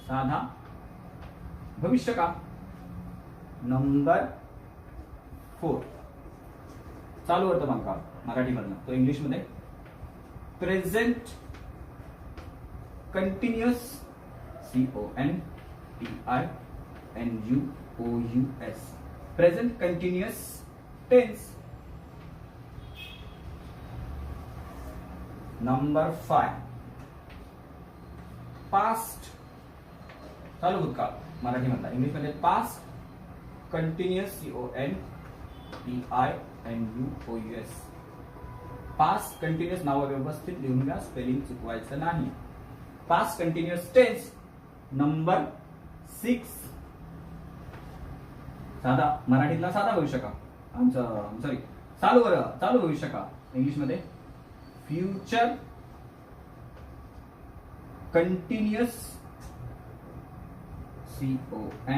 Speaker 1: साधा भविष्यकाळ. नंबर 4 चालू वर्तमान काळ मराठीमधनं, तो इंग्लिश मध्ये present continuous CONTINUOUS present continuous tense. Number 5 past चालू भूतकाळ मराठी मधला, इंग्लिश मध्ये past continuous CONTINUOUS past continuous नाव व्यवस्थित लिहून घ्या, स्पेलिंग चुकवायचं नाही. पास्ट कंटिन्युअस टेन्स नंबर 6 साधा मराठीतला साधा भविष्य काळ आमचं सॉरी चालू भविष्य काळ इंग्लिश मध्ये future continuous CONTINUOUS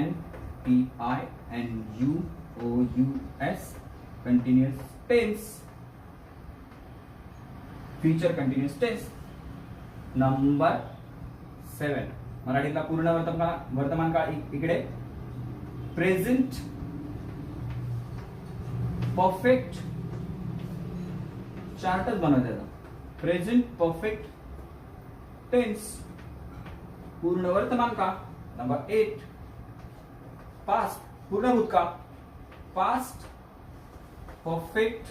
Speaker 1: continuous tense future continuous tense number 7 मराठीतला पूर्ण वर्तमान काळ इकडे प्रेझेंट परफेक्ट चार्टच बनवता प्रेझेंट परफेक्ट टेन्स पूर्ण वर्तमान काळ नंबर 8 पास्ट पूर्ण भूतकाळ पास्ट परफेक्ट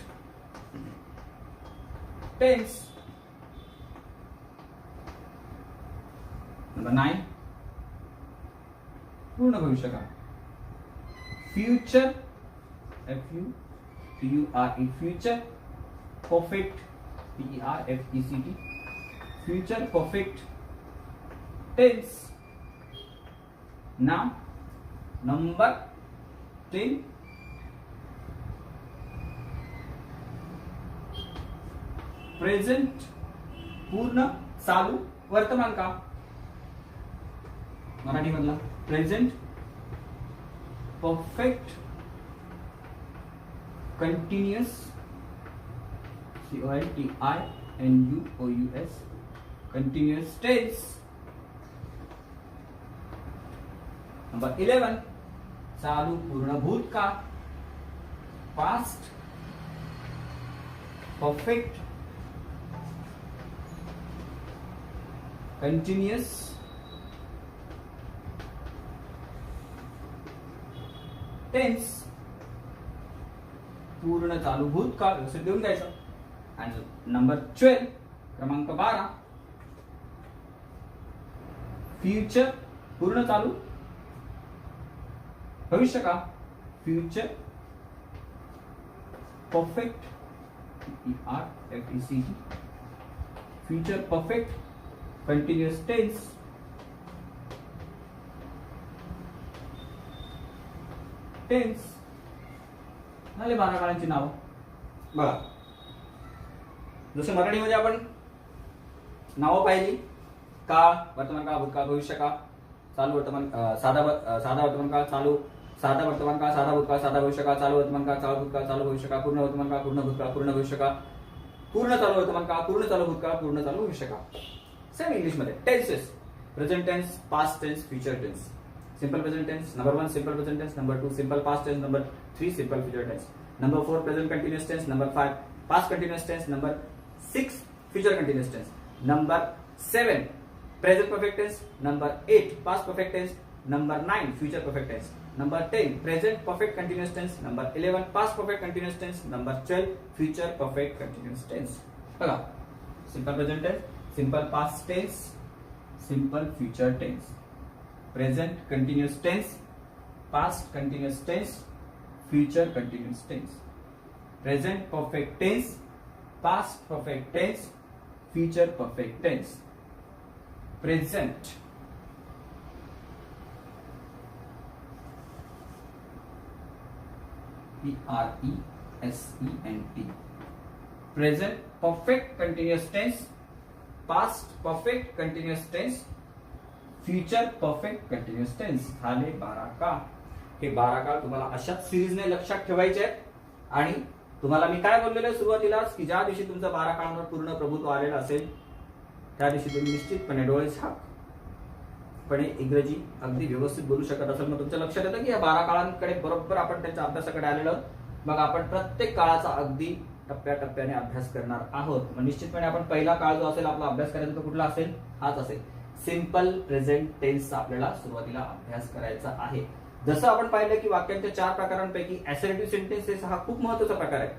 Speaker 1: टेन्स नंबर 9 पूर्ण भविष्य काळ future FUTURE future perfect PERFECT future perfect tense now number 10 present पूर्ण चालू वर्तमान काळ मराठी मधला present perfect continuous CONTINUOUS continuous tense number 11 चालू पूर्ण भूतकाळ पास्ट परफेक्ट कंटिन्युअस टेन्स पूर्ण चालू भूतकाळ व्यवस्थित देऊन द्यायचं. आणि नंबर 12 क्रमांक 12 फ्युचर पूर्ण चालू भविष्य काळ future perfect PERFECT future perfect continuous tense झाले 12 काळांची नाव. बघा जसं मराठीमध्ये आपण नावं पाहिली काळ वर्तमान काळ भूतकाळ भविष्य काळ चालू वर्तमान साधा वर्तमान काळ चालू साधा वर्तमान काळ साधा भूतकाळ साधा भविष्य काळ चालू वर्तमान काळ चालू भूतकाळ चालू भविष्य काळ पूर्ण वर्तमान काळ पूर्ण भूतकाळ पूर्ण भविष्य काळ पूर्ण चालू वर्तमान काळ पूर्ण चालू भूतकाळ पूर्ण चालू भविष्य काळ. सेम इंग्लिश मध्ये tenses present tense past tense future tense simple present tense number 1 simple present tense number 2 simple past tense number 3 simple future tense number 4 present continuous tense number 5 past continuous tense number 6 future continuous tense number 7 present perfect tense number 8 past perfect tense number 9 future perfect tense number 10 present perfect continuous tense number 11 past perfect continuous tense number 12 future perfect continuous tense. बघा simple present tense simple past tense simple future tense present continuous tense past continuous tense future continuous tense present perfect tense past perfect tense future perfect tense present PRESENT present perfect continuous tense past perfect continuous tense future perfect continuous tense झाले 12 काळ. हे 12 काळ तुम्हाला अशाच सिरीजने लक्षात ठेवायचे आहेत. आणि तुम्हाला मी काय बोललेलो सुरुवातीलाच की ज्या दिवशी तुमचं 12 काळांवर पूर्ण प्रभुत्व आलेलं असेल त्या दिवशी तुम्ही निश्चितपणे डोळे झाकपणे इंग्रजी अगदी व्यवस्थित बोलू शकत असेल. मग तुमच्या लक्षात येतं की या 12 काळांकडे बरोबर आपण त्यांच्या अभ्यासाकडे आलेलो. मग आपण प्रत्येक काळाचा अगदी टप्प्याटप्प्याने अभ्यास करणार आहोत. मग निश्चितपणे आपण पहिला काळ जो असेल आपला अभ्यास करायचा तो कुठला असेल हाच असेल सिंपल प्रेझेंट टेन्सचा आपल्याला सुरुवातीला अभ्यास करायचा आहे. जसं आपण पाहिलं की वाक्यांच्या 4 प्रकारांपैकी असर्टिव्ह सेंटेन्सेस हा खूप महत्त्वाचा प्रकार आहे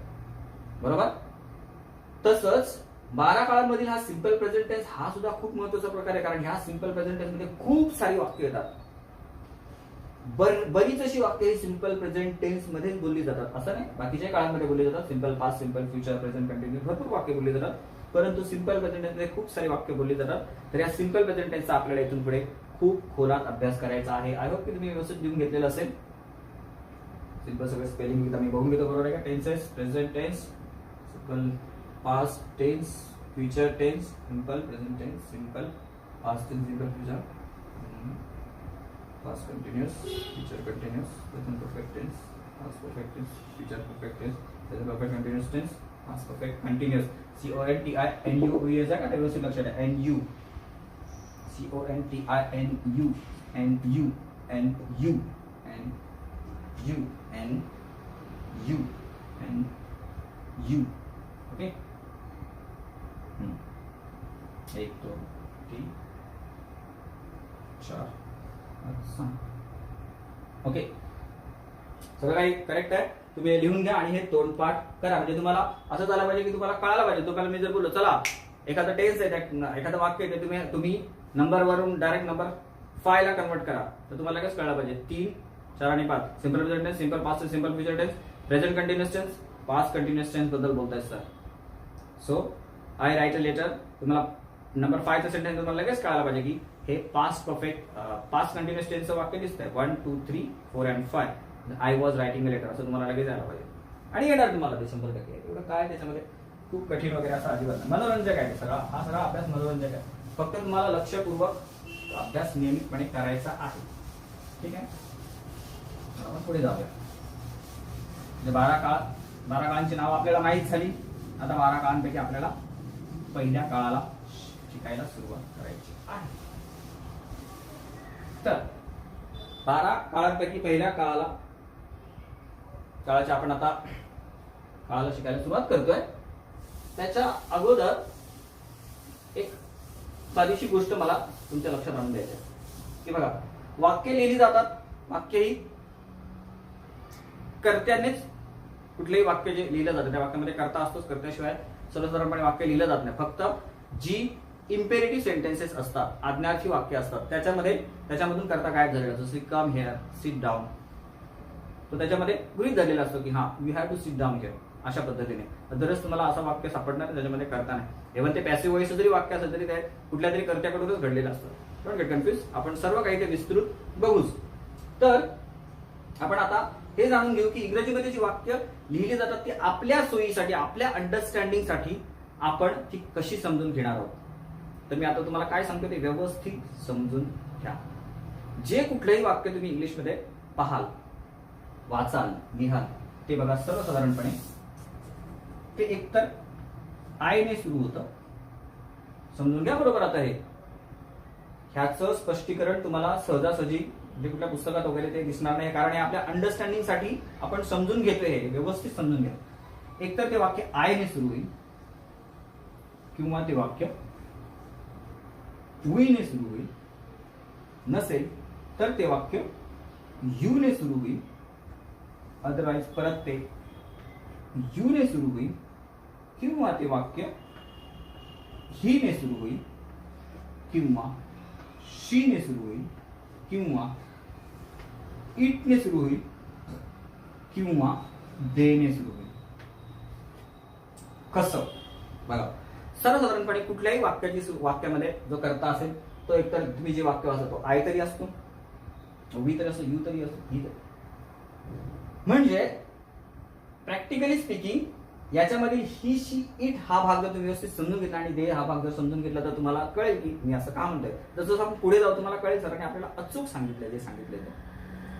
Speaker 1: बरोबर. तसंच 12 काळांमधील हा सिंपल प्रेझेंट टेन्स हा सुद्धा खूप महत्त्वाचा प्रकार आहे, कारण ह्या सिंपल प्रेझेंट टेन्स मध्ये खूप सारी वाक्य येतात. बरीच अशी वाक्य ही सिंपल प्रेझेंट टेन्स मध्येच बोलली जातात. असं नाही बाकीच्या काळांमध्ये बोलली जातात, simple past, simple future, present continue भरपूर वाक्य बोलली जातात, परंतु सिंपल प्रेझेंट टेन्स मध्ये खूप सारी वाक्य बोलली जातात. तर या सिंपल प्रेझेंट टेन्सचा आपल्याला इथून पुढे खूप खोलात अभ्यास करायचा आहे. आय होप की तुम्ही व्यवस्थित लिहून घेतलेलं असेल. सिंपल सगळं स्पेलिंग एकदा मी बघून घेतो, बरोबर आहे का? Tenses, present tense, simple past tense, future tense, simple present tense, simple past tense, simple future, past continuous, future continuous, present perfect tense, past perfect tense, future perfect tense, present perfect continuous tense, past perfect continuous. CONTINU याचा का व्यवस्थित लक्षात आहे? NU, CONTINU, NU, NU, NU, NU, NU. Okay. 1 2 3 4 5 6. Okay, सगळं काही करेक्ट आहे. तुम्ही हे लिहून घ्या आणि हे तोंडपाठ करा. म्हणजे तुम्हाला असं झालं पाहिजे की तुम्हाला कळायला पाहिजे. तुम्हाला मी जर बोललो चला एखादा टेन्स आहे, एखादं वाक्य आहे, ते तुम्ही नंबर वरून डायरेक्ट नंबर 5 ला कन्वर्ट करा, तर तुम्हाला कसं कळलं पाहिजे? 3 4 आणि 5. Simple present tense, simple past, simple future tense, present continuous tense, past continuous tense बद्दल बोलताय sir. So I write a letter. तुम्हाला नंबर 5 चं सेंटेन्स तुम्हाला लगेच कळायला पाहिजे की हे पास्ट परफेक्ट पास्ट कंटिन्यूअस टेन्सचं वाक्य दिसतंय. 1 2 3 4 and 5. I was writing a letter असं तुम्हाला लगेच यायला पाहिजे आणि येणार तुम्हाला ते 100%. एवढं काय त्याच्यामध्ये खूप कठीण वगैरे असं अजिबात नाही. मनोरंजक आहे सगळा, हा सगळा अभ्यास मनोरंजक आहे. फक्त तुम्हाला लक्षपूर्वक अभ्यास नियमितपणे करायचा आहे. ठीक आहे, आपण पुढे जाऊया. 12 काळांची नावं आपल्याला माहीत झाली. आता 12 काळांपैकी आपल्याला पहिल्या काळाला शिकायला सुरुवात करायची आहे. तर 12 काळांपैकी पहिल्या काळाच्या आपण आता काळाला शिकायला सुरुवात करतोय. त्याच्या अगोदर एक साधीशी गोष्ट मला तुमच्या लक्षात आणून द्यायची की बघा, वाक्य लिहिली जातात. वाक्य ही कर्त्यानेच कुठलेही वाक्य जे लिहिलं जातं त्या वाक्यामध्ये कर्ता असतोच. कर्त्याशिवाय सर्वसाधारणपणे वाक्य लिहिलं जात नाही. फक्त जी इम्पेरेटिव्ह सेंटेन्सेस असतात, आज्ञार्थी वाक्य असतात, त्याच्यामधून करता गायब झालेला असतो. See come here, sit down, तो त्याच्यामध्ये गृहीत झालेला असतो की हा you have to sit down here, अशा पद्धतीने. तरच तुम्हाला असं वाक्य सापडणार त्याच्यामध्ये करता नाही. इव्हन ते पॅसिव्ह वॉइस जरी वाक्य असेल तरी ते कुठल्या तरी कर्त्याकडूनच घडलेलं असतं. Don't get confuse. आपण सर्व काही ते विस्तृत बघूच. तर आपण आता हे जाणून घेऊ की इंग्रजीमध्ये जी वाक्य लिहिली जातात ती आपल्या सोयीसाठी, आपल्या अंडरस्टँडिंगसाठी आपण ती कशी समजून घेणार आहोत. तर मी आता तुम्हाला काय सांगतो ते व्यवस्थित समजून घ्या. जे कुठलंही वाक्य तुम्ही इंग्लिशमध्ये पाहाल, वाचाल, लिहाल, ते बघा सर्वसाधारणपणे ते एकतर आय ने सुरू होतं. समजून घ्या बरोबर. आता ह्याचं स्पष्टीकरण तुम्हाला सहजासहजी म्हणजे कुठल्या पुस्तकात वगैरे ते दिसणार नाही, कारण हे आपल्या अंडरस्टँडिंग साठी आपण समजून घेतोय. हे व्यवस्थित समजून घ्या. एकतर ते वाक्य आय ने सुरू होईल किंवा ते वाक्य वी ने सुरू होईल. नसेल तर ते वाक्य यू ने सुरू होईल. अदरवाइज परत ते यू ने सुरू होईल किंवा ते वाक्य ही ने सुरू होईल किंवा शी ने सुरू होईल किंवा इट ने सुरू होईल किंवा दे ने सुरू होईल. कसं बघा, सर्वसाधारणपणे कुठल्याही वाक्यामध्ये जो कर्ता असेल तो एकतर तुम्ही जे वाक्य वाचतो आय तरी असतो, वी तरी असतो, यू तरी असतो, ही तरी. म्हणजे प्रॅक्टिकली स्पीकिंग याच्यामध्ये ही, शी, इट हा भाग जर तुम्ही व्यवस्थित समजून घेतला आणि दे हा भाग जर समजून घेतला तर तुम्हाला कळेल की मी असं का म्हणतोय. जसं आपण पुढे जाऊ तुम्हाला कळेल सर आपल्याला अचूक सांगितलं, जे सांगितलं ते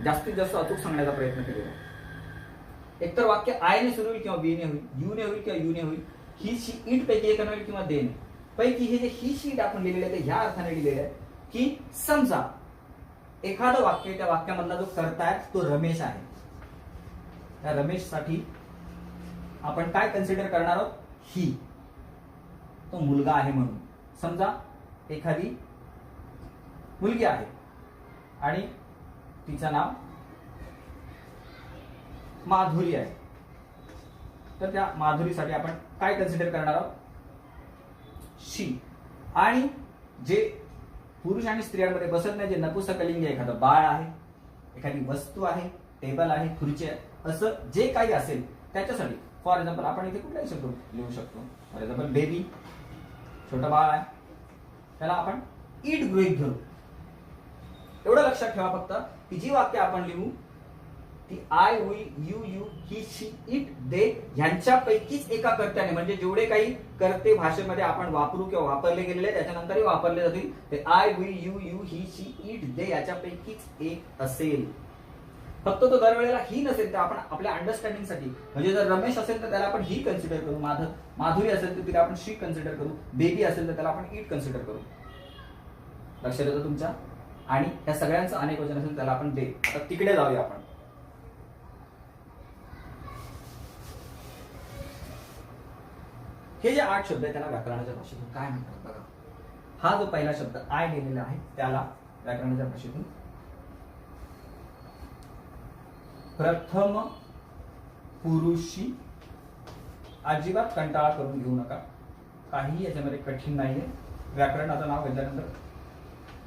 Speaker 1: जास्तीत जास्त अचूक सांगण्याचा प्रयत्न केलेला. एकतर वाक्य आय ने सुरू होईल किंवा बी ने होईल, यू ने होईल किंवा यू ने होईल, ही, शी, इट पैकी एक होईल किंवा दे ने पैकी. हे जे ही, शी, इट आपण लिहिलेलं आहे ते ह्या अर्थाने लिहिलेलं आहे की समजा एखादं वाक्य, त्या वाक्यामधला जो कर्ता आहे तो रमेश आहे. त्या रमेशसाठी आपण काय कन्सिडर करणार आहोत? ही, तो मुलगा आहे म्हणून. समजा एखादी मुलगी आहे आणि तिचं नाव माधुरी आहे, तर त्या माधुरीसाठी आपण काय कन्सिडर करणार आहोत? शी. आणि जे पुरुष आणि स्त्रियांमध्ये बसत नाही, जे नपुंसकलिंग आहे, एखादं बाळ आहे, एखादी वस्तू आहे, टेबल आहे, खुर्ची आहे, असं जे काही असेल त्याच्यासाठी फॉर एक्झाम्पल आपण इथे कुठलाही शब्द लिहू शकतो. फॉर एक्झाम्पल बेबी, छोटं बाळ आहे, त्याला आपण इट गृहीत धरू. एवढं लक्षात ठेवा फक्त की जी वाक्य आपण लिहू ती I, we, you, he, she, it, they ह्यांच्यापैकीच एका कर्त्याने, म्हणजे जेवढे काही कर्ते भाषेमध्ये आपण वापरू किंवा वापरले गेलेले त्याच्यानंतरही वापरले जातील ते I, we, you, he, she, it, they याच्यापैकीच एक असेल. फक्त तो दरवेळेला ही नसेल तर आपण आपल्या अंडरस्टँडिंगसाठी, म्हणजे जर रमेश असेल तर त्याला आपण ही कन्सिडर करू, माधुरी असेल तर तिला आपण शी कन्सिडर करू, बेबी असेल तर त्याला आपण इट कन्सिडर करू. लक्षात येतं तुमच्या? आणि या सगळ्यांचं अनेक वचन असेल त्याला आपण दे. आता तिकडे जाऊया आपण. हे जे 8 शब्द आहेत त्याला व्याकरणाच्या भाषेतून काय म्हणतात बघा. हा जो पहिला शब्द आय लिहिलेला आहे त्याला व्याकरणाच्या भाषेतून प्रथम पुरुषी. अजिबात कंटाळा करून घेऊ नका, काही याच्यामध्ये कठीण नाहीये. व्याकरणाचं नाव घेतल्यानंतर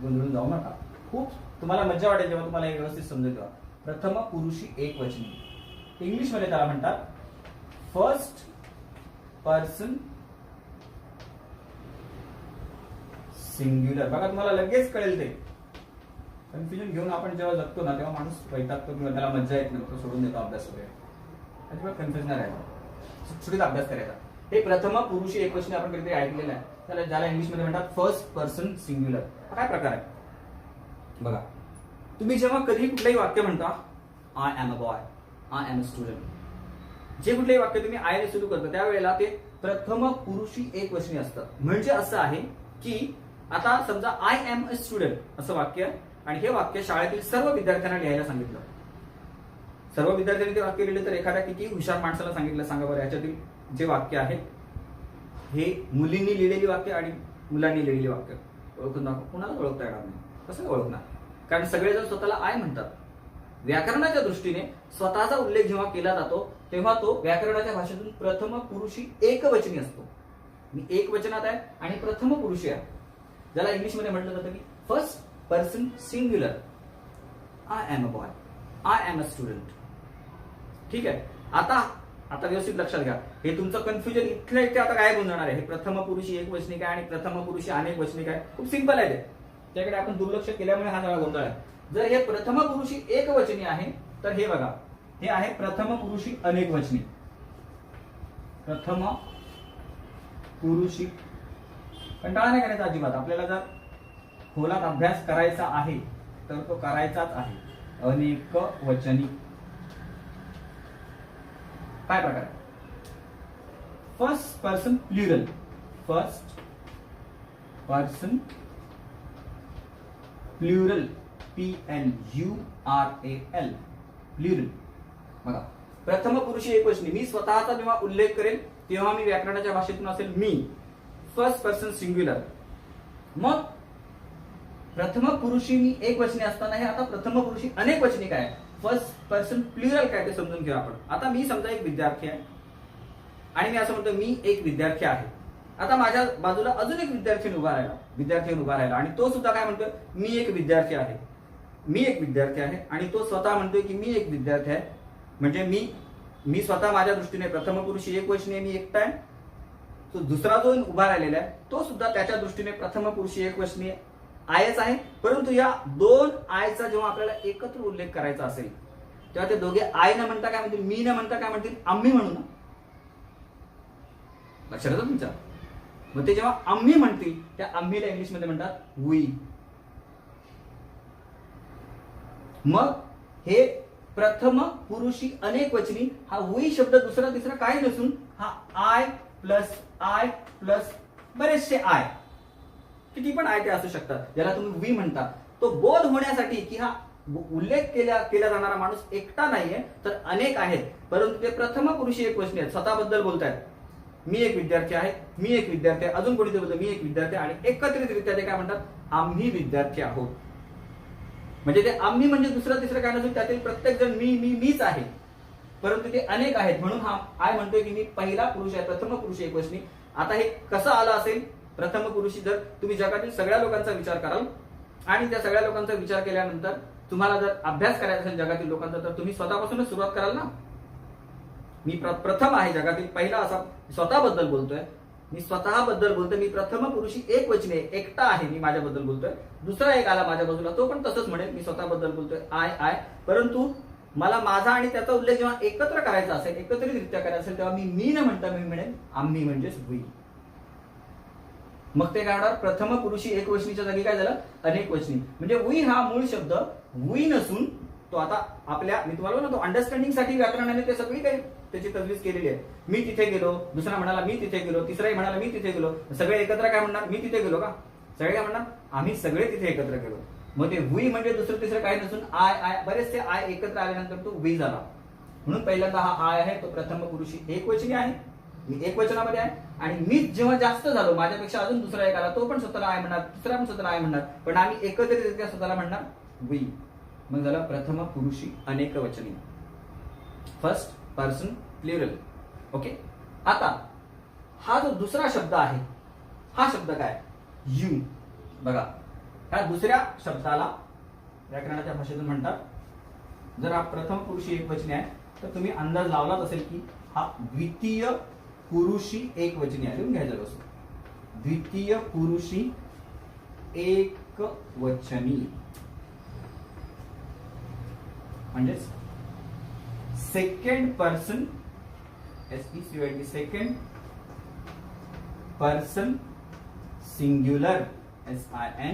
Speaker 1: गोंधळून जाऊ नका. खूप तुम्हाला मजा वाटेल जेव्हा तुम्हाला हे व्यवस्थित समजेल तेव्हा. प्रथम पुरुषी एकवचनी, इंग्लिश मध्ये त्याला म्हणतात फर्स्ट पर्सन सिंग्युलर. बघा तुम्हाला लगेच कळेल ते. कन्फ्युजन घेऊन आपण जेव्हा जगतो ना तेव्हा माणूस वैतागतो किंवा त्याला मजा येत नाही, तो सोडून देतो अभ्यास वगैरे. अजिबात कन्फ्युजन नाही राहायचा, सुटसुटीत अभ्यास करायचा. हे प्रथम पुरुषी एकवचनी आपण कधीतरी ऐकलेलं आहे, त्याला ज्याला इंग्लिश मध्ये म्हणतात फर्स्ट पर्सन सिंग्युलर. हा काय प्रकार आहे बघा. तुम्ही जेव्हा कधी कुठलंही वाक्य म्हणता I am a boy, I am a student, जे कुठलेही वाक्य तुम्ही आय ने सुरू करता त्यावेळेला ते प्रथम पुरुषी एकवचनी असतं. म्हणजे असं आहे की आता समजा आय एम अ स्टुडंट असं वाक्य, आणि हे वाक्य शाळेतील सर्व विद्यार्थ्यांना लिहायला सांगितलं. सर्व विद्यार्थ्यांनी ते वाक्य लिहिले तर एखाद्या किती हुशार माणसाला सांगितलं सांगा बरं. याच्यातील जे वाक्य आहे हे मुलींनी लिहिलेली वाक्य आणि मुलांनी लिहिलेली वाक्य ओळखून दाखव. कुणाला ओळखता येणार नाही. कसं ओळखणार? कारण सगळेजण स्वतःला आय म्हणतात. व्याकरणाच्या दृष्टीने स्वतःचा उल्लेख जेव्हा केला जातो तेव्हा तो व्याकरणाच्या भाषेतून प्रथम पुरुषी एकवचनी असतो. मी एकवचनात आहे आणि प्रथम पुरुषी आहे, ज्याला इंग्लिशमध्ये म्हटलं जातं की first person singular. I am a boy, I am a student. ठीक आहे. आता व्यवस्थित लक्षात घ्या. हे तुमचं कन्फ्युजन इथल्या इथे आता गायब होऊन जाणार आहे. हे प्रथम पुरुषी एकवचनी काय आणि प्रथम पुरुषी अनेक वचनी काय, खूप सिंपल आहे ते. त्याकडे आपण दुर्लक्ष केल्यामुळे हा सगळा गोंधळ आहे. जर हे प्रथम पुरुषी एकवचनी आहे तर हे बघा, हे आहे प्रथम पुरुषी अनेक वचनी. प्रथम पुरुषी कंटाळा नाही करायचा अजिबात. आपल्याला जर खोलात अभ्यास करायचा आहे तर तो करायचाच आहे. अनेक वचनी काय प्रकार? First person plural, first person plural, PLURAL, plural. बघा, प्रथम पुरुषी एकवचनी. मी स्वतःचा जेव्हा उल्लेख करेल तेव्हा मी व्याकरणाच्या भाषेतून असेल मी. First person singular. मग प्रथम पुरुषी मी एकवचनी असताना हे आता प्रथम पुरुषी अनेक वचनी काय, फर्स्ट पर्सन प्लुरल काय ते समजून घेऊ आपण. आता मी समजा एक विद्यार्थी आहे आणि मी असं म्हणतो मी एक विद्यार्थी आहे. आता माझ्या बाजूला अजून एक विद्यार्थी उभा राहिला आणि तो सुद्धा काय म्हणतोय मी एक विद्यार्थी आहे. मी एक विद्यार्थी आहे आणि तो स्वतः म्हणतोय की मी एक विद्यार्थी आहे. म्हणजे मी स्वतः माझ्या दृष्टीने प्रथम पुरुषी एकवचनी आहे, मी एकटा आहे. तो दुसरा जो उभा राहिलेला आहे तो सुद्धा त्याच्या दृष्टीने प्रथम पुरुषी एकवचनी आयच आहे. परंतु या दोन आयचा जेव्हा आपल्याला एकत्र उल्लेख करायचा असेल तेव्हा ते दोघे आय न म्हणता काय म्हणतील, मी न म्हणता काय म्हणतील, आम्ही म्हणू ना. लक्षात येतं तुमच्या? मग ते जेव्हा आम्ही म्हणतील त्या आम्हीला इंग्लिश मध्ये म्हणतात वी. मग हे प्रथम पुरुषी अनेक वचनी हा वी शब्द दुसरा तिसरा काय नसून हा आय प्लस बरेचसे आय, किती पण आय ते असू शकतात, ज्याला तुम्ही वी म्हणता. तो बोध होण्यासाठी की हा उल्लेख केला जाणारा माणूस एकटा नाहीये तर अनेक आहेत, परंतु ते प्रथम पुरुषी एकवचनी आहेत. स्वतःबद्दल बोलतायत. मी एक विद्यार्थी आहे, मी एक विद्यार्थी आहे, अजून कोणीतरी बोलतो मी एक विद्यार्थी आहे, आणि एकत्रितरित्या ते काय म्हणतात आम्ही विद्यार्थी आहोत. म्हणजे ते आम्ही म्हणजे दुसरं तिसरं काय नसून त्यातील प्रत्येक जण मीच आहे, परंतु ते अनेक आहेत. म्हणून हा आय म्हणतोय की मी पहिला पुरुष आहे, प्रथम पुरुष एकवचनी. आता हे कसं आलं असेल प्रथम पुरुषी जर तुम्ही जगातील सगळ्या लोकांचा विचार कराल आणि त्या सगळ्या लोकांचा विचार केल्यानंतर तुम्हाला जर अभ्यास करायचा असेल जगातील लोकांचा, तर तुम्ही स्वतःपासूनच सुरुवात कराल ना. मी प्रथम आहे जगातील पहिला असा, स्वतःबद्दल बोलतोय, मी स्वतःबद्दल बोलतोय. मी प्रथम पुरुषी एक वचने, एकटा आहे, मी माझ्याबद्दल बोलतोय. दुसरा एक आला माझ्या बाजूला, तो पण तसंच म्हणेल मी स्वतःबद्दल बोलतोय आय. परंतु मला माझा आणि त्याचा उल्लेख जेव्हा एकत्र करायचा असेल, एकत्रितरित्या करायचा असेल, तेव्हा मी न म्हणता मी म्हणेन आम्ही, म्हणजेच वी. मग ते काय होणार, प्रथम पुरुषी एक वचनीच्या जागी काय झालं, अनेक वचनी. म्हणजे वी हा मूळ शब्द वी नसून तो आता आपल्या, मी तुम्हाला म्हणतो अंडरस्टँडिंग साठी व्याकरणाने ते सगळी काही त्याची तजवीज केलेली आहे. मी तिथे गेलो, दुसरा म्हणाला मी तिथे गेलो, तिसराही म्हणाला मी तिथे गेलो, सगळे एकत्र काय म्हणणार, मी तिथे गेलो का, सगळे काय म्हणणार, आम्ही सगळे तिथे एकत्र गेलो. मग ते वी म्हणजे दुसरं तिसरं काही नसून आय. बरेचसे आय एकत्र आल्यानंतर तो वी झाला. म्हणून पहिल्यांदा हा आय आहे तो प्रथम पुरुषी एक वचनी आहे, मी एक वचनामध्ये आहे. आणि मी जेव्हा जास्त झालो, माझ्यापेक्षा अजून दुसरा एक आला, तो पण स्वतःला आय म्हणणार, दुसरा पण स्वतःला आय म्हणणार, पण आम्ही एकत्रितरित्या स्वतःला म्हणणार वी. मग झालं प्रथम पुरुषी अनेक वचनी, फर्स्ट पर्सन प्लुरल. ओके. आता हा जो दुसरा शब्द आहे, हा शब्द काय, यू. बघा, ह्या दुसऱ्या शब्दाला व्याकरणाच्या भाषेतून म्हणतात, जर हा प्रथम पुरुषी एक वचनी आहे तर तुम्ही अंदाज लावलाच असेल की हा द्वितीय पुरुषी एक वचनी आहे. लिहून घ्यायचं असं, द्वितीय पुरुषी एक वचनी म्हणजेच second person, SECOND, second person singular, SINGULAR,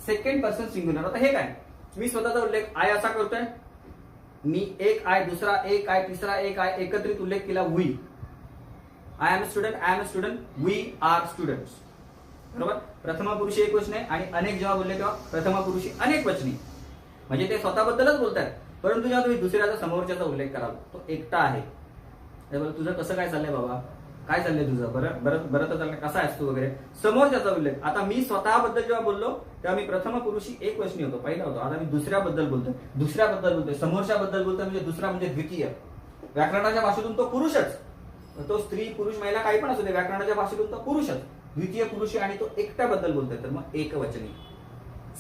Speaker 1: second person singular. आता हे काय, मी स्वतःचा उल्लेख आय असा करतोय, मी एक आय, दुसरा एक आय, तिसरा एक आय, एकत्रित उल्लेख केला we. I am student, we are students. बरोबर. प्रथम पुरुषी एक वचने आणि अनेक जेव्हा बोलले तेव्हा प्रथम पुरुषी अनेक वचने, म्हणजे ते स्वतःबद्दलच बोलतायत. परंतु जेव्हा तुम्ही दुसऱ्याचा समोरच्याचा उल्लेख कराल, तो एकटा आहे, तुझं कसं काय चाललंय बाबा, काय चाललंय तुझं, बरं तर चाललंय, कसा आहेस तू वगैरे, समोरच्याचा उल्लेख. आता मी स्वतःबद्दल जेव्हा बोललो तेव्हा मी प्रथम पुरुषी एक वचनी होतो, पहिला होतो. आता मी दुसऱ्याबद्दल बोलतोय, समोरच्याबद्दल बोलतोय, म्हणजे दुसरा म्हणजे द्वितीय. व्याकरणाच्या भाषेतून तो पुरुषच, तो स्त्री पुरुष महिला काही पण असू दे, व्याकरणाच्या भाषेतून तो पुरुषच, द्वितीय पुरुषी, आणि तो एकट्याबद्दल बोलतोय, तर मग एक वचनी.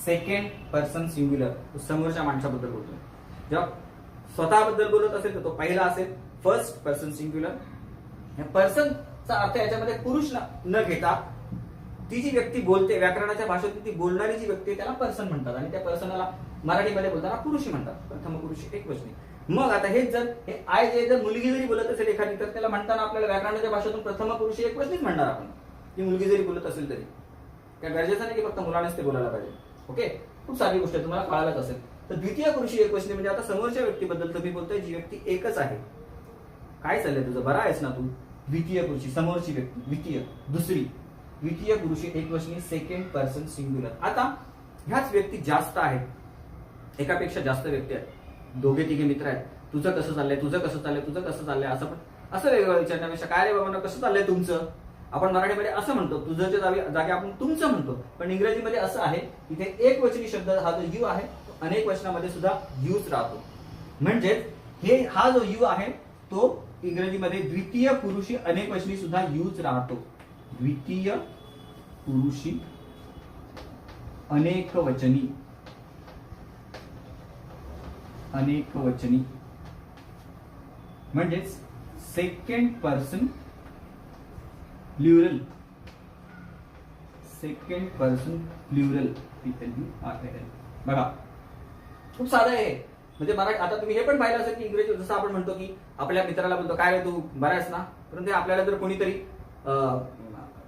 Speaker 1: सेकंड पर्सन सिंग्युलर, तो समोरच्या माणसाबद्दल बोलतोय. जेव्हा स्वतःबद्दल बोलत असेल तर तो पहिला असेल, फर्स्ट पर्सन सिंग्युलर. पर्सनचा अर्थ याच्यामध्ये पुरुष न घेता ती जी व्यक्ती बोलते, व्याकरणाच्या भाषेतून ती बोलणारी जी व्यक्ती त्याला पर्सन म्हणतात, आणि त्या पर्सनला मराठीमध्ये बोलताना पुरुषी म्हणतात, प्रथम पुरुषी एक वचनी. मग आता हे जर हे आय जे जर मुलगी जरी बोलत असेल एखादी, तर त्याला म्हणताना आपल्याला व्याकरणाच्या भाषेतून प्रथम पुरुषी एक वचनीच म्हणणार आपण, ती मुलगी जरी बोलत असेल तरी. त्या गरजेचं नाही की फक्त मुलानेच ते बोलायला पाहिजे. ओके, खूप सारी गोष्ट तुम्हाला कळायलाच असेल. तर द्वितीय पुरुषी एक वचनी म्हणजे आता समोरच्या व्यक्तीबद्दल तुम्ही बोलतोय, जी व्यक्ती एकच आहे. काय चाललंय तुझं, बरा आहेस ना तू, द्वितीय पुरुषी, समोरची व्यक्ती द्वितीय, दुसरी, द्वितीय पुरुषी एक वचनी, सेकंड पर्सन सिंग्युलर. आता ह्याच व्यक्ती जास्त आहेत, एकापेक्षा जास्त व्यक्ती आहेत, दोघे तिघे मित्र आहेत, तुझं कसं चाललंय, असं वेगवेगळं विचारण्यापेक्षा काय रे बाबा कसं चाललंय तुमचं, आपण मराठीमध्ये असं म्हणतो, तुझ्या जागी आपण तुमचं म्हणतो. पण इंग्रजीमध्ये असं आहे, इथे एक वचनी शब्द हा जो यू आहे तो अनेक वचनामध्ये सुद्धा यूच राहतो. म्हणजेच हा जो यू आहे तो इंग्रजीमध्ये द्वितीय पुरुषी अनेक वचनी सुद्धा यूज राहतो. द्वितीय पुरुषी अनेक वचनी, म्हणजेच सेकंड पर्सन प्लुरल, बघा खूप साधं आहे. म्हणजे मराठी, आता तुम्ही हे पण पाहिलं असेल की इंग्रजी जसं आपण म्हणतो की आपल्या मित्राला बोलतो काय रे तू बरा आहेस ना, परंतु आपल्याला जर कोणीतरी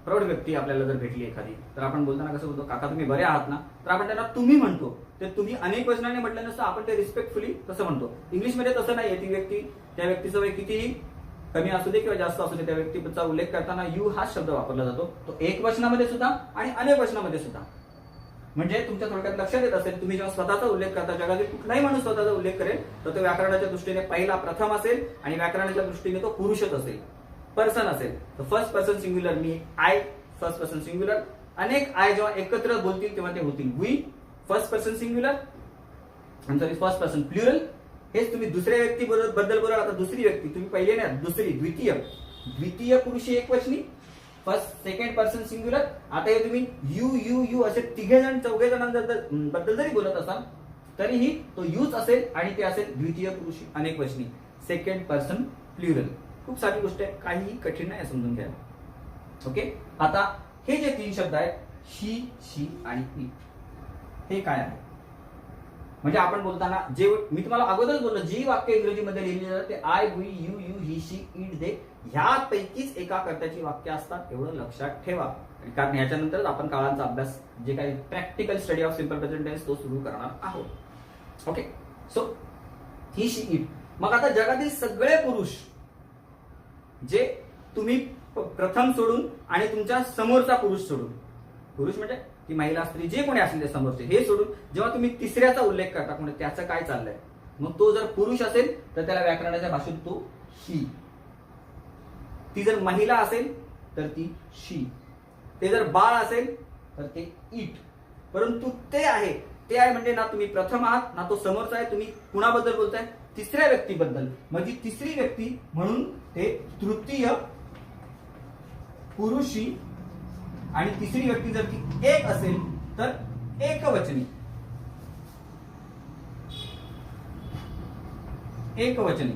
Speaker 1: प्रौढ व्यक्ती आपल्याला जर भेटली एखादी, तर आपण बोलताना कसं बोलतो, काका तुम्ही बरे आहात ना, तर आपण त्यांना तुम्ही म्हणतो. ते तुम्ही अनेक वचनाने म्हटलं नसतं, आपण ते रिस्पेक्टफुली तसं म्हणतो. इंग्लिशमध्ये तसं नाहीये. ती व्यक्ती, त्या व्यक्तीचं वय कितीही कमी असू दे किंवा जास्त असू दे, त्या व्यक्तीचा उल्लेख करताना यू हा शब्द वापरला जातो, तो एक वचनामध्ये सुद्धा आणि अनेक वचनामध्ये सुद्धा. म्हणजे तुमच्या थोडक्यात लक्षात येत असेल, तुम्ही जेव्हा स्वतःचा उल्लेख करता, जगातील कुठलाही माणूस स्वतःचा उल्लेख करेल तर तो व्याकरणाच्या दृष्टीने पहिला प्रथम असेल, आणि व्याकरणाच्या दृष्टीने तो पुरुषच असेल, पर्सन असेल. तर फर्स्ट पर्सन सिंग्युलर, मी आय, फर्स्ट पर्सन सिंग्युलर. अनेक आय जेव्हा एकत्र बोलतील तेव्हा ते होतील we, first person singular, first person plural. हेच तुम्ही दुसऱ्या व्यक्ती बद्दल बोलाल, आता दुसरी व्यक्ती, तुम्ही पहिले नाही, दुसरी, द्वितीय, द्वितीय पुरुषी एकवचनी, फर्स्ट सेकंड पर्सन सिंग्युलर. आता हे तुम्ही यू यू यू असे तिघे जण चौघे जणांबद्दल जरी बोलत असाल तरीही तो यूज असेल आणि ते असेल द्वितीय पुरुषी अनेकवचनी, सेकंड पर्सन प्लुरल. खूप सारी गोष्ट आहे, काहीही कठीण नाही समजून घ्या. ओके. आता हे जे 3 शब्द आहेत ही, शी आणि इट, हे काय आहे? म्हणजे आपण बोलताना जे मी तुम्हाला अगोदरच बोललो, जी वाक्य इंग्रजीमध्ये लिहिली जातात ते I, we, you, you, he, she, it, they ह्यापैकीच एका कर्त्याची वाक्य असतात, एवढं लक्षात ठेवा. कारण ह्याच्यानंतर आपण काळांचा अभ्यास, जे काही practical study of simple present tense, तो सुरू करणार आहोत. Okay. So he, she, it. मग आता जगातील सगळे पुरुष जे तुम्ही प्रथम सोडून आणि तुमच्या समोरचा पुरुष सोडून, पुरुष म्हणजे ती महिला, स्त्री, जे कोणी असेल ते समोरचे, हे सोडून जेव्हा तुम्ही तिसऱ्याचा उल्लेख करता म्हणजे त्याचं काय चाललंय, मग तो जर पुरुष असेल तर त्याला व्याकरणाच्या भाषेत तो ही, ती जर महिला असेल तर ती शी, ते जर बाळ असेल तर ते इट. परंतु ते आहे म्हणजे ना तुम्ही प्रथम आहात ना तो समोरचा आहे, तुम्ही कुणाबद्दल बोलताय? तिसऱ्या व्यक्तीबद्दल. म्हणजे तिसरी व्यक्ती म्हणून ते तृतीय पुरुषी, आणि तिसरी व्यक्ती जर ती एक असेल तर एकवचनी. एकवचनी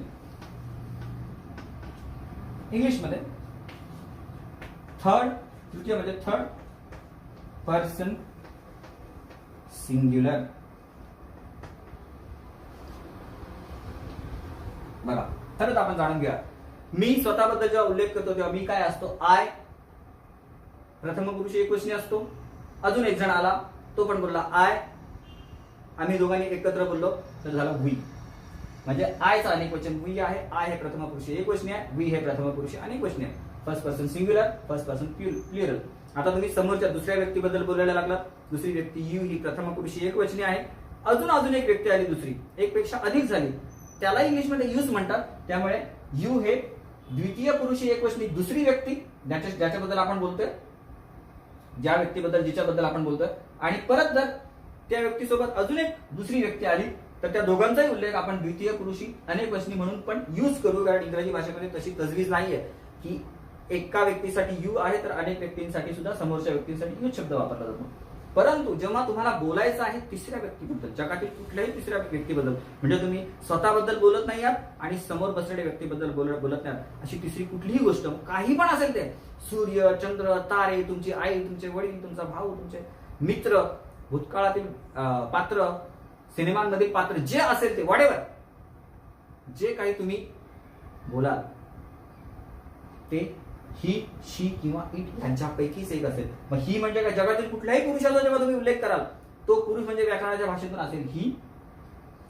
Speaker 1: इंग्लिश मध्ये तृतीय म्हणजे थर्ड पर्सन सिंग्युलर. बघा, तरच आपण जाणून घ्या. मी स्वतःबद्दल जेव्हा उल्लेख करतो तेव्हा मी काय असतो? आय, प्रथम पुरुषी एकवचनी असतो. अजून एक जण आला, तो पण बोलला आय, आम्ही दोघांनी एकत्र बोललो तर झालं वी. म्हणजे आयचं अनेकवचन वी आहे. आय हे प्रथम पुरुषी एकवचनी आहे, वी हे प्रथम पुरुषी अनेकवचनी आहे. First person singular, first person plural. आता तुम्ही समोरच्या दुसऱ्या व्यक्तीबद्दल बोलायला लागलात. दुसरी व्यक्ती यू ही प्रथम पुरुषी एकवचनी आहे. अजून एक व्यक्ती आली दुसरी, एक पेक्षा अधिक झाली, त्याला इंग्लिशमध्ये यूज म्हणतात. त्यामुळे यू हे द्वितीय पुरुषी एकवचनी दुसरी व्यक्ती ज्याच्याबद्दल आपण बोलतोय, ज्या व्यक्तीबद्दल जिच्याबद्दल आपण बोलतोय. आणि परत जर त्या व्यक्तीसोबत अजून एक दुसरी व्यक्ती आली तर त्या दोघांचाही उल्लेख आपण द्वितीय पुरुषी अनेकवचनी म्हणून पण यूज करू. कारण इंग्रजी भाषेमध्ये तशी तजवीज नाहीये की एका व्यक्तीसाठी यू आहे तर अनेक व्यक्तींसाठी सुद्धा समोरच्या व्यक्तींसाठी यूज शब्द वापरला जातो. परंतु जेव्हा तुम्हाला बोलायचं आहे तिसऱ्या व्यक्तीबद्दल, जगातील कुठल्याही तिसऱ्या व्यक्तीबद्दल, म्हणजे तुम्ही स्वतःबद्दल बोलत नाही आहात आणि समोर बसलेल्या व्यक्तीबद्दल बोलत नाही, अशी तिसरी कुठलीही गोष्ट, काही पण असेल ते, सूर्य, चंद्र, तारे, तुमची आई, तुमचे वडील, तुमचा भाऊ, तुमचे मित्र, भूतकाळातील पात्र, सिनेमांमधील पात्र, जे असेल ते व्हॉटएव्हर, जे काही तुम्ही बोलाल ते ही, शी किंवा इट यांच्यापैकीच एक असेल. मग ही म्हणजे काय? जगातील कुठल्याही पुरुषाचा जेव्हा तुम्ही उल्लेख कराल तो पुरुष म्हणजे व्याकरणाच्या भाषेतून असेल ही,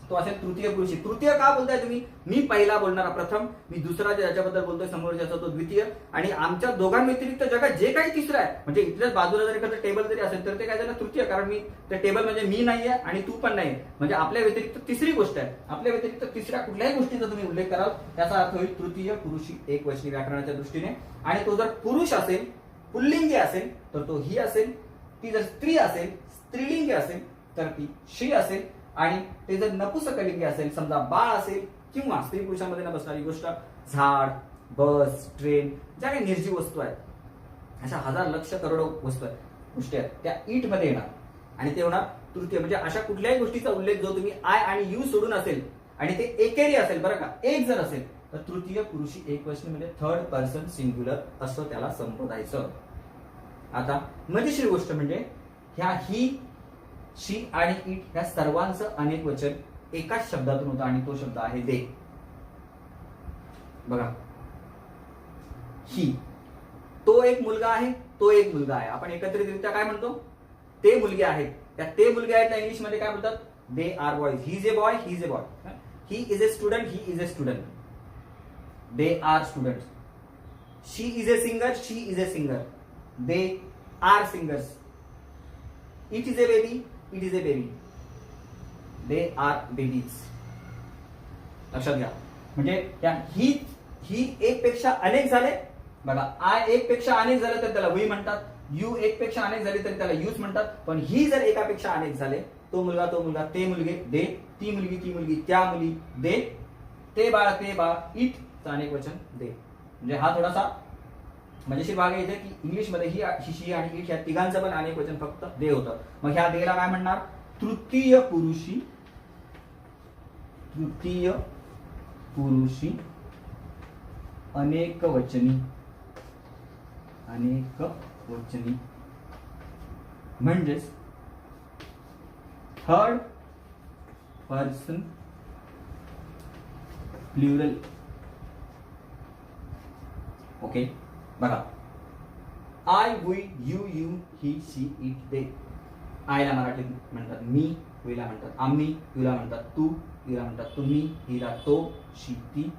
Speaker 1: तो असेल तृतीय पुरुषी. तृतीय का बोलताय तुम्ही? मी पहिला बोलणारा प्रथम, मी दुसरा ज्याच्याबद्दल बोलतोय समोरच्याचा तो द्वितीय, आणि आमच्या दोघांव्यतिरिक्त जगात जे काही तिसरं आहे, म्हणजे इथल्याच बाजूला जरी एखादं टेबल जरी असेल तर ते काय झालं? तृतीय. कारण मी ते टेबल म्हणजे मी नाहीये आणि तू पण नाही, म्हणजे आपल्या व्यतिरिक्त तिसरी गोष्ट आहे. आपल्या व्यतिरिक्त तिसऱ्या कुठल्याही गोष्टीचा तुम्ही उल्लेख कराल त्याचा अर्थ होईल तृतीय पुरुषी एकवचनी व्याकरणाच्या दृष्टीने. आणि तो जर पुरुष असेल, पुल्लिंगी असेल तर तो ही असेल. ती जर स्त्री असेल, स्त्रीलिंगी असेल तर ती शी असेल. आणि ते जर नपुसकलिंगी असेल, समजा बाळ असेल किंवा स्त्री पुरुषांमध्ये न बसणारी गोष्ट, झाड, बस, ट्रेन, ज्या काही निर्जीव वस्तू आहेत, अशा हजार लक्ष करोडो वस्तू आहेत, गोष्टी आहेत, त्या इट मध्ये येणार आणि ते होणार तृतीय. म्हणजे अशा कुठल्याही गोष्टीचा उल्लेख जो तुम्ही आय आणि यू सोडून असेल आणि ते एकेरी असेल, बरं का, एक जर असेल तर तृतीय पुरुषी एकवचनी म्हणजे थर्ड पर्सन सिंग्युलर असं त्याला संबोधायचं. आता मजेशीर गोष्ट म्हणजे ह्या ही, शी आणि इट ह्या सर्वांचं अनेक वचन एकाच शब्दातून होतं आणि तो शब्द आहे दे. बघा, ही, तो एक मुलगा आहे, तो एक मुलगा आहे, आपण एकत्रितरित्या काय म्हणतो? ते मुलगे आहेत. त्या ते मुलगे आहेत त्या इंग्लिश मध्ये काय बोलतात? They are boys. He is a boy, he is a boy. He is A student, he is A student. They are student. She is a singer, she is a singer. They are singers. It is a baby, it is a baby. They are babies. लक्षात घ्या. म्हणजे त्या ही एक पेक्षा अनेक झाले. बघा, आय एक पेक्षा अनेक झाले तर त्याला वी म्हणतात. यू एक पेक्षा अनेक झाले तरी त्याला यूज म्हणतात. पण ही जर एकापेक्षा अनेक झाले, तो मुलगा, ते मुलगे, दे, ती मुलगी, त्या मुली, दे, ते बाळ, इट चं अनेक वचन दे. म्हणजे हा थोडासा मजेशीर भाग आहे इथे की इंग्लिशमध्ये ही शी आणि इट या तिघांचं पण अनेक वचन फक्त दे होतं. मग ह्या देला काय म्हणणार? तृतीय पुरुषी अनेक वचनी म्हणजेच थर्ड पर्सन प्लुरल. ओके बघा, I, we, you, he, she, it, they. आयला मराठीत म्हणतात मी, वीला म्हणतात आम्ही, यूला म्हणतात तू, हीला म्हणतात तुम्ही, हिला तो, शी ती,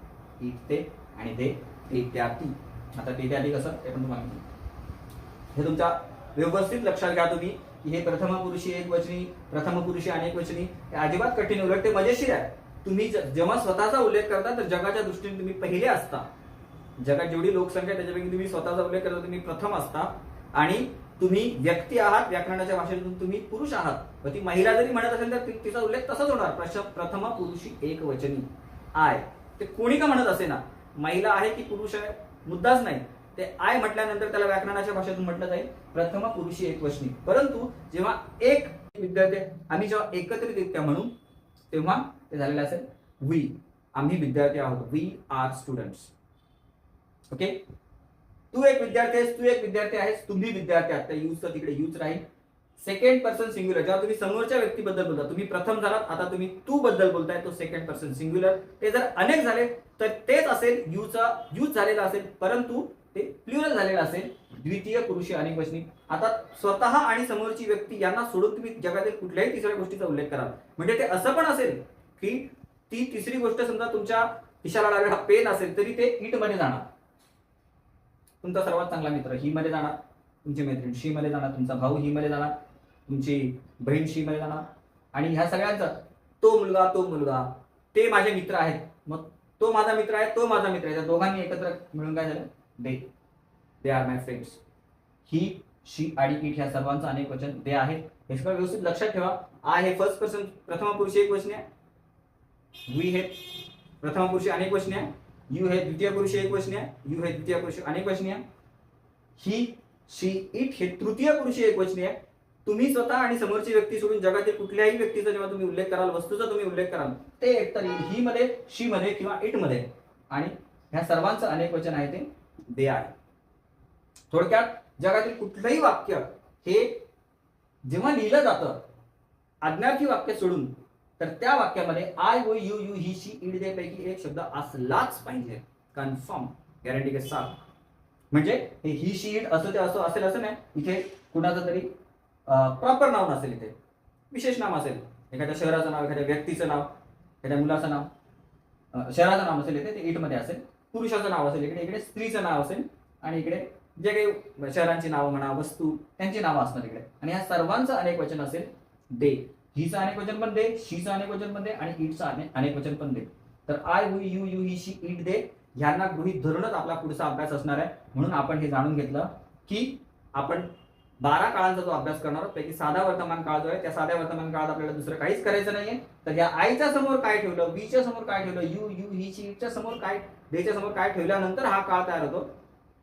Speaker 1: इट ते आणि दे ते त्या ती. आता ते त्या ती कसं ते पण तुम्हाला हे तुमच्या व्यवस्थित लक्षात घ्या तुम्ही की हे प्रथम पुरुषी एक वचनी, प्रथम पुरुषी अनेक वचनी हे अजिबात कठीण उलट ते मजेशीर आहे. तुम्ही जेव्हा स्वतःचा उल्लेख करता तर जगाच्या दृष्टीने तुम्ही पहिले असता. जगात जेवढी लोकसंख्या आहे त्याच्यापैकी तुम्ही स्वतःचा उल्लेख करता तुम्ही प्रथम असता आणि तुम्ही व्यक्ती आहात. व्याकरणाच्या भाषेतून तुम्ही पुरुष आहात. व ती महिला जरी म्हणत असेल तर तिचा उल्लेख तसाच होणार. प्रथम पुरुषी एक वचनी आय. ते कोणी का म्हणत असे ना, महिला आहे की पुरुष आहे मुद्दाच नाही. ते आय म्हटल्यानंतर त्याला व्याकरणाच्या भाषेतून म्हटलं जाईल प्रथम पुरुषी एक वचनी. परंतु जेव्हा एक विद्यार्थी आम्ही जेव्हा एकत्रितरित्या म्हणू तेव्हा ते झालेलं असेल वी. आम्ही विद्यार्थी आहोत. We are students. ओके, तू एक विद्यार्थी आहेस, तू एक विद्यार्थी आहेस, तुम्ही विद्यार्थी आहात. त्या यूजचं तिकडे यूज राहील. Second person singular. जेव्हा तुम्ही समोरच्या व्यक्तीबद्दल बोलता, तुम्ही प्रथम झालात, आता तुम्ही तू बद्दल बोलताय, तो सेकंड पर्सन सिंग्युलर. ते जर अनेक झाले तर तेच असेल यूचा यूज झालेला असेल, परंतु ते प्लुरल झालेलं असेल, द्वितीय पुरुषी अनेक वचनी. आता स्वतः आणि समोरची व्यक्ती यांना सोडून तुम्ही जगातील कुठल्याही तिसऱ्या गोष्टीचा उल्लेख कराल म्हणजे ते असं पण असेल की ती तिसरी गोष्ट समजा तुमच्या खिशाला लागलेला हा पेन असेल तरी ते इट मध्ये जाणार. तुमचा सर्वात चांगला मित्र ही मध्ये जाणार, तुमची मैत्रीण शी मध्ये जाणार, तुमचा भाऊ ही मध्ये जाणार, तुमची बहीण शी मध्ये जाणार. आणि ह्या सगळ्यांचा तो मुलगा ते माझे मित्र आहेत. मग तो माझा मित्र आहे, तो माझा मित्र आहे. त्या दोघांनी एकत्र मिळून काय झालं? They are my friends. ही, शी आणि इट ह्या सर्वांचं अनेक वचन दे आहे. हे सगळं व्यवस्थित लक्षात ठेवा. आय हे फर्स्ट पर्सन प्रथम पुरुषी एक वचनी आहे. वी हे प्रथम पुरुषी अनेक वचनी आहे. यू हे द्वितीय पुरुषी एक वचनी आहे. यू हे द्वितीय पुरुषी अनेक वचनी आहे. ही, शी, इट हे तृतीय पुरुषी एक वचनी आहे. तुम्ही स्वतः आणि समोरची व्यक्ती सोडून जगातील कुठल्याही व्यक्तीचा जेव्हा तुम्ही उल्लेख कराल, वस्तूचा तुम्ही उल्लेख कराल, ते एकतर ही मध्ये, शी मध्ये किंवा इट मध्ये आणि ह्या सर्वांचं अनेक वचन आहे ते दे आहे. थोडक्यात जगातील कुठलंही वाक्य हे जेव्हा लिहिलं जातं आज्ञार्थी वाक्य सोडून तर त्या वाक्यामध्ये आय, व, यू, ही, शी, इट, दे पैकी एक शब्द असलाच पाहिजे. कन्फर्म, गॅरंटी के साथ. म्हणजे हे ही, शी, इट असं ते असं असेल असं नाही. इथे कुणाचं तरी प्रॉपर नाव नसेल, इथे विशेष नाम असेल, एखाद्या शहराचं नाव, एखाद्या व्यक्तीचं नाव, एखाद्या मुलाचं नाव, शहराचं नाव असेल इथे ते इट मध्ये असेल. पुरुषाचं नाव असेल इकडे स्त्रीचं नाव असेल आणि इकडे जे काही शहरांची नावं म्हणा, वस्तू त्यांची नावं असणार इकडे. आणि या सर्वांचं अनेक वचन असेल दे. हीचं अनेक वचन पण दे, शीचं अनेक वचन पण दे आणि इटचं अनेक वचन पण दे. तर I, we, you, he, she, it, they ह्यांना गृहीत धरूनच आपला पुढचा अभ्यास असणार आहे. म्हणून आपण हे जाणून घेतलं की आपण 12 काळांचा जो अभ्यास करणार आहोत पैकी साधा वर्तमान काळ जो आहे त्या साध्या वर्तमान काळात आपल्याला दुसरं काहीच करायचं नाहीये. तर या आयच्या समोर काय ठेवलं, वीच्या समोर काय ठेवलं, यू, ही, शी, इटच्या समोर काय, देच्या समोर काय ठेवल्यानंतर हा काळ तयार होतो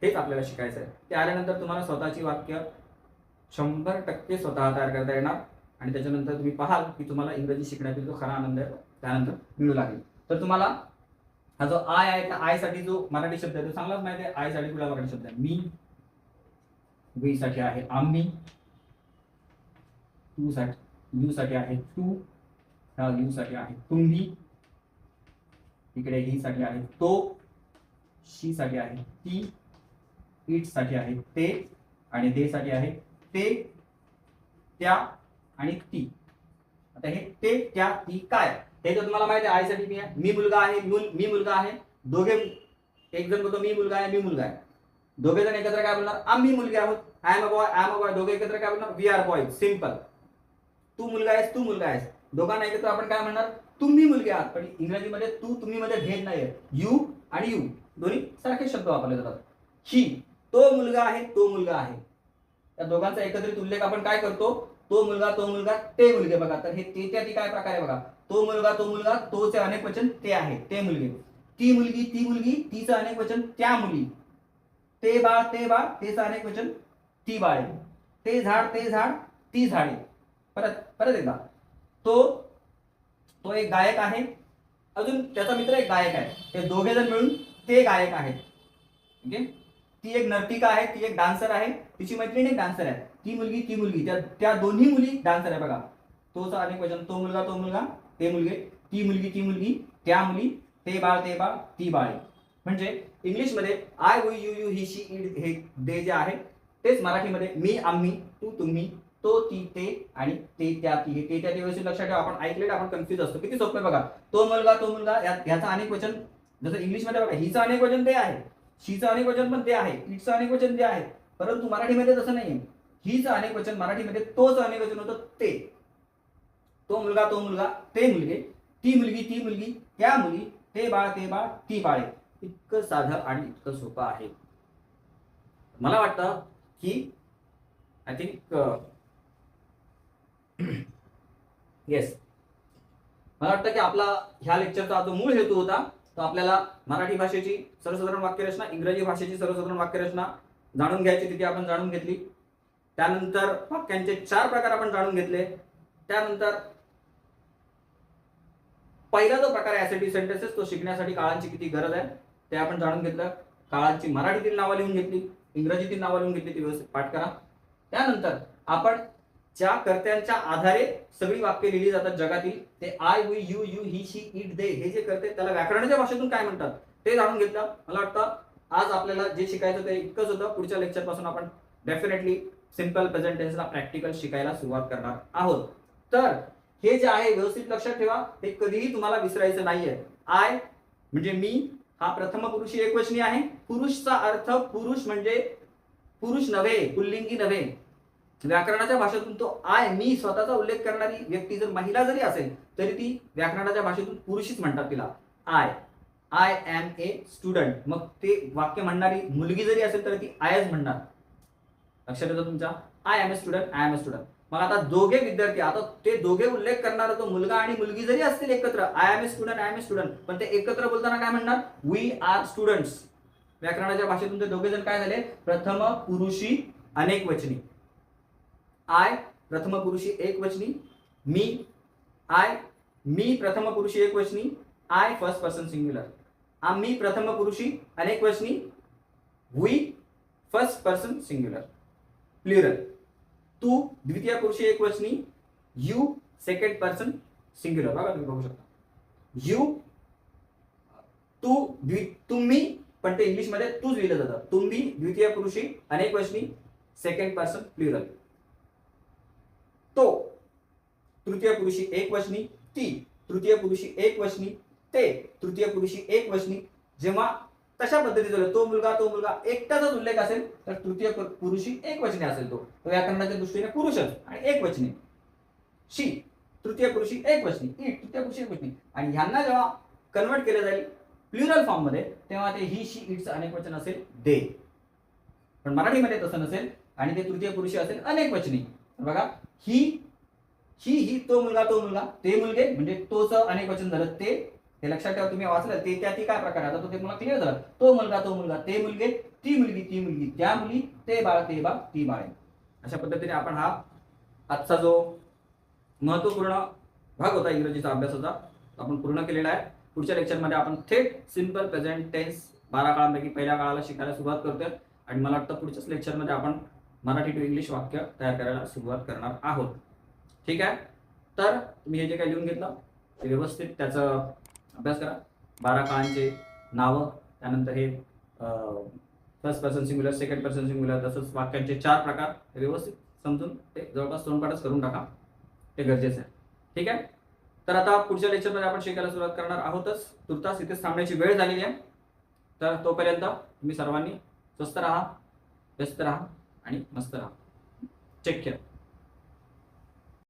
Speaker 1: हेच आपल्याला शिकायचं आहे. ते आल्यानंतर तुम्हाला स्वतःची वाक्य 100% स्वतः तयार करता येणार आणि त्याच्यानंतर तुम्ही पाहाल की तुम्हाला इंग्रजी शिकण्यातील जो खरा आनंद आहे त्यानंतर मिळू लागेल. तर तुम्हाला हा जो आय आहे त्या आय साठी जो मराठी शब्द आहे तो चांगलाच माहिती आहे. आय साठी कुठला मराठी शब्द आहे? मी. वी साठी आहे आम्ही. यू साठी आहे तू. यू साठी आहे तुम्ही. इकडे ही साठी आहे तो. शी साठी आहे ती. इट साठी आहे ते आणि दे साठी आहे ते, त्या आणि ती. आता हे ते, त्या, ती काय हे तर तुम्हाला माहिती आहे. आय साठी मी आहे, मी मुलगा आहे, मी मुलगा आहे. दोघे एक जण बोलतो मी मुलगा आहे, मी मुलगा आहे. दोघे जण एकत्र काय बोलणार? आम्ही मुलगे आहोत. I am a boy. दोघे एकत्र काय बोलणार? We are boys. सिंपल. तू मुलगा आहेस, तू मुलगा आहेस. दोघांना एकत्र आपण काय म्हणणार? तुम्ही मुलगे आहात. पण इंग्रजीमध्ये तू तुम्ही मध्ये भेद नाहीये. यू आणि यू दोन्ही सारखे शब्द वापरले जातात. ही, तो मुलगा आहे, तो मुलगा आहे. या दोघांचा एकत्रित उल्लेख आपण काय करतो? तो मुलगा, ते मुलगे. बघा तर हे ते त्या ती काय प्रकार आहे बघा. तो मुलगा, तोचे अनेक वचन ते आहे, ते मुलगे. ती मुलगी तीचं अनेक वचन त्या मुली, ते बाळ तेचं अनेक वचन ती बाळे, ते झाड ती झाडे. परत एकदा, तो एक गायक आहे, अजून त्याचा मित्र एक गायक आहे, हे दोघे जण मिळून ते गायक आहेत. ओके. ती एक नर्तिका आहे, ती एक डान्सर आहे, तिची मैत्रीण एक डान्सर आहे. ती मुलगी त्या दोन्ही मुली डान्सर आहे बघा. तोच अनेक वचन, तो मुलगा ते मुलगे, ती मुलगी त्या मुली, ते बाळ ती बाळे. म्हणजे इंग्लिशमध्ये I we you he she it हे दे जे आहे तेच मराठीमध्ये मी आम्ही तू तुम्ही तो ती ते आणि ते त्या ती हे ते त्या व्यवस्थित लक्षात ठेवा. आपण ऐकलेलं आपण कन्फ्युज असतो. किती सोपं आहे बघा. तो मुलगा याचा अनेक वचन, जसं इंग्लिशमध्ये बघा हिचं अनेक वचन ते आहे, शीचं अनेक वचन पण ते आहे, इटचं अनेक वचन ते आहे. परंतु मराठीमध्ये तसं नाहीये. हिचं अनेक वचन मराठीमध्ये तोच अनेक वचन होतं ते. तो मुलगा ते मुलगे, ती मुलगी त्या मुली, ते बाळ ती बाळे. इतकं साधं आणि इतकं सोपं आहे. मला वाटतं की आय थिंक येस, मला वाटतं की आपला ह्या लेक्चरचा जो मूळ हेतू होता तो आपल्याला मराठी भाषेची सर्वसाधारण वाक्यरचना, इंग्रजी भाषेची सर्वसाधारण वाक्यरचना जाणून घ्यायची, तिथे आपण जाणून घेतली. त्यानंतर वाक्यांचे 4 प्रकार आपण जाणून घेतले. त्यानंतर पहिला जो प्रकार आहे ऍसेटिव्ह सेंटेन्सेस, तो शिकण्यासाठी काळांची किती गरज आहे ते आपण जाणून घेतलं. काळांची मराठीतील नावं लिहून घेतली, इंग्रजीतील नावं लिहून घेतली, ती व्यवस्थित पाठ करा. त्यानंतर आपण ज्या कर्त्यांच्या आधारे सगळी वाक्य लिहिली जातात जगातील, ते I we you he she it they हे जे करते त्याला व्याकरणाच्या भाषेतून काय म्हणतात ते जाणून घेतलं. मला वाटतं आज आपल्याला जे शिकायचं ते इतकंच होतं. पुढच्या लेक्चर पासून आपण डेफिनेटली सिंपल प्रेझेंट टेन्सला प्रॅक्टिकल शिकायला सुरुवात करणार आहोत. तर हे जे आहे व्यवस्थित लक्षात ठेवा, हे कधीही तुम्हाला विसरायचं नाहीये. आय म्हणजे मी हा प्रथम पुरुषी एकवचनी आहे. पुरुषचा अर्थ पुरुष म्हणजे पुरुष नव्हे, पुल्लिंगी नव्हे. व्याकरणाच्या भाषेतून तो आय मी स्वतःचा उल्लेख करणारी व्यक्ती जर महिला जरी असेल तरी ती व्याकरणाच्या भाषेतून पुरुषीच म्हणतात तिला. I am a student. मग ते वाक्य म्हणणारी मुलगी जरी असेल तर ती आयच म्हणणार. लक्षात येतं तुमच्या? I am a student. मग आता दोघे विद्यार्थी, आता ते दोघे उल्लेख करणारा तो मुलगा आणि मुलगी जरी असतील एकत्र, आय एम ए स्टुडंट, पण ते एकत्र बोलताना काय म्हणणार? We are students. व्याकरणाच्या भाषेतून ते दोघे जण काय झाले? प्रथम पुरुषी अनेक वचनी. आय प्रथम पुरुषी एकवचनी, मी प्रथम पुरुषी एकवचनी, आय फर्स्ट पर्सन सिंग्युलर. आम्ही प्रथम पुरुषी अनेक वचनी, we first person singular plural. तू द्वितीय पुरुषी एकवचनी, यू सेकंड पर्सन सिंग्युलर. बघा तुम्ही बघू शकता. यू, तुम्ही, पण ते इंग्लिश मध्ये तूच लिहिलं जातं. तुम्ही द्वितीय पुरुषी अनेक वचनी, सेकंड पर्सन प्लुरल. तो तृतीय पुरुषी एकवचनी, ती तृतीय पुरुषी एकवचनी, ते तृतीय पुरुषी एकवचनी. जेव्हा तशा पद्धतीने तो मुलगा एकट्याचाच उल्लेख असेल तर तृतीय पुरुषी एकवचनी असेल. तो व्याकरणाच्या दृष्टीने पुरुषच आणि एकवचनी. शी तृतीय पुरुषी एकवचनी, इट तृतीय पुरुषी एकवचनी. आणि ह्यांना जेव्हा कन्वर्ट केलं जाईल प्लुरल फॉर्म मध्ये तेव्हा ते ही शी इटचं अनेक वचन असेल दे. पण मराठीमध्ये तसं नसेल आणि ते तृतीय पुरुषी असेल अनेक वचनी. बघा, ही तो मुलगा ते मुलगे म्हणजे तोच अनेक वचन झालं ते. हे लक्षात ठेवा. तुम्ही वाचलं ते त्या ती काय प्रकार आहे आता तो ते मला क्लिअर झालं. तो मुलगा ते मुलगे, ती मुलगी त्या मुली, ते बाळ ती बाळे. अशा पद्धतीने आपण हा आजचा जो महत्वपूर्ण भाग होता इंग्रजीचा अभ्यासाचा आपण पूर्ण केलेला आहे. पुढच्या लेक्चरमध्ये आपण थेट सिंपल प्रेझेंट टेन्स 12 काळांपैकी पहिल्या काळाला शिकायला सुरुवात करतोय. आणि मला वाटतं पुढच्याच लेक्चरमध्ये आपण मराठी टू इंग्लिश वाक्य तयार करायला सुरुवात करणार आहोत. ठीक आहे. तर तुम्ही हे जे काही लिहून घेतलं ते व्यवस्थित त्याचं अभ्यास करा. 12 काळांचे नावं, त्यानंतर हे first person singular, second person singular, तसंच वाक्यांचे 4 प्रकार व्यवस्थित समजून ते जवळपास तोंडपाठच करून टाका. ते गरजेचं आहे. ठीक आहे. तर आता पुढच्या लेक्चरमध्ये आपण शिकायला सुरुवात करणार आहोतच. तुर्तास इथेच थांबण्याची वेळ झालेली आहे. तर तोपर्यंत तुम्ही सर्वांनी स्वस्थ राहा, व्यस्त राहा आणि मस्त राहा. Take care.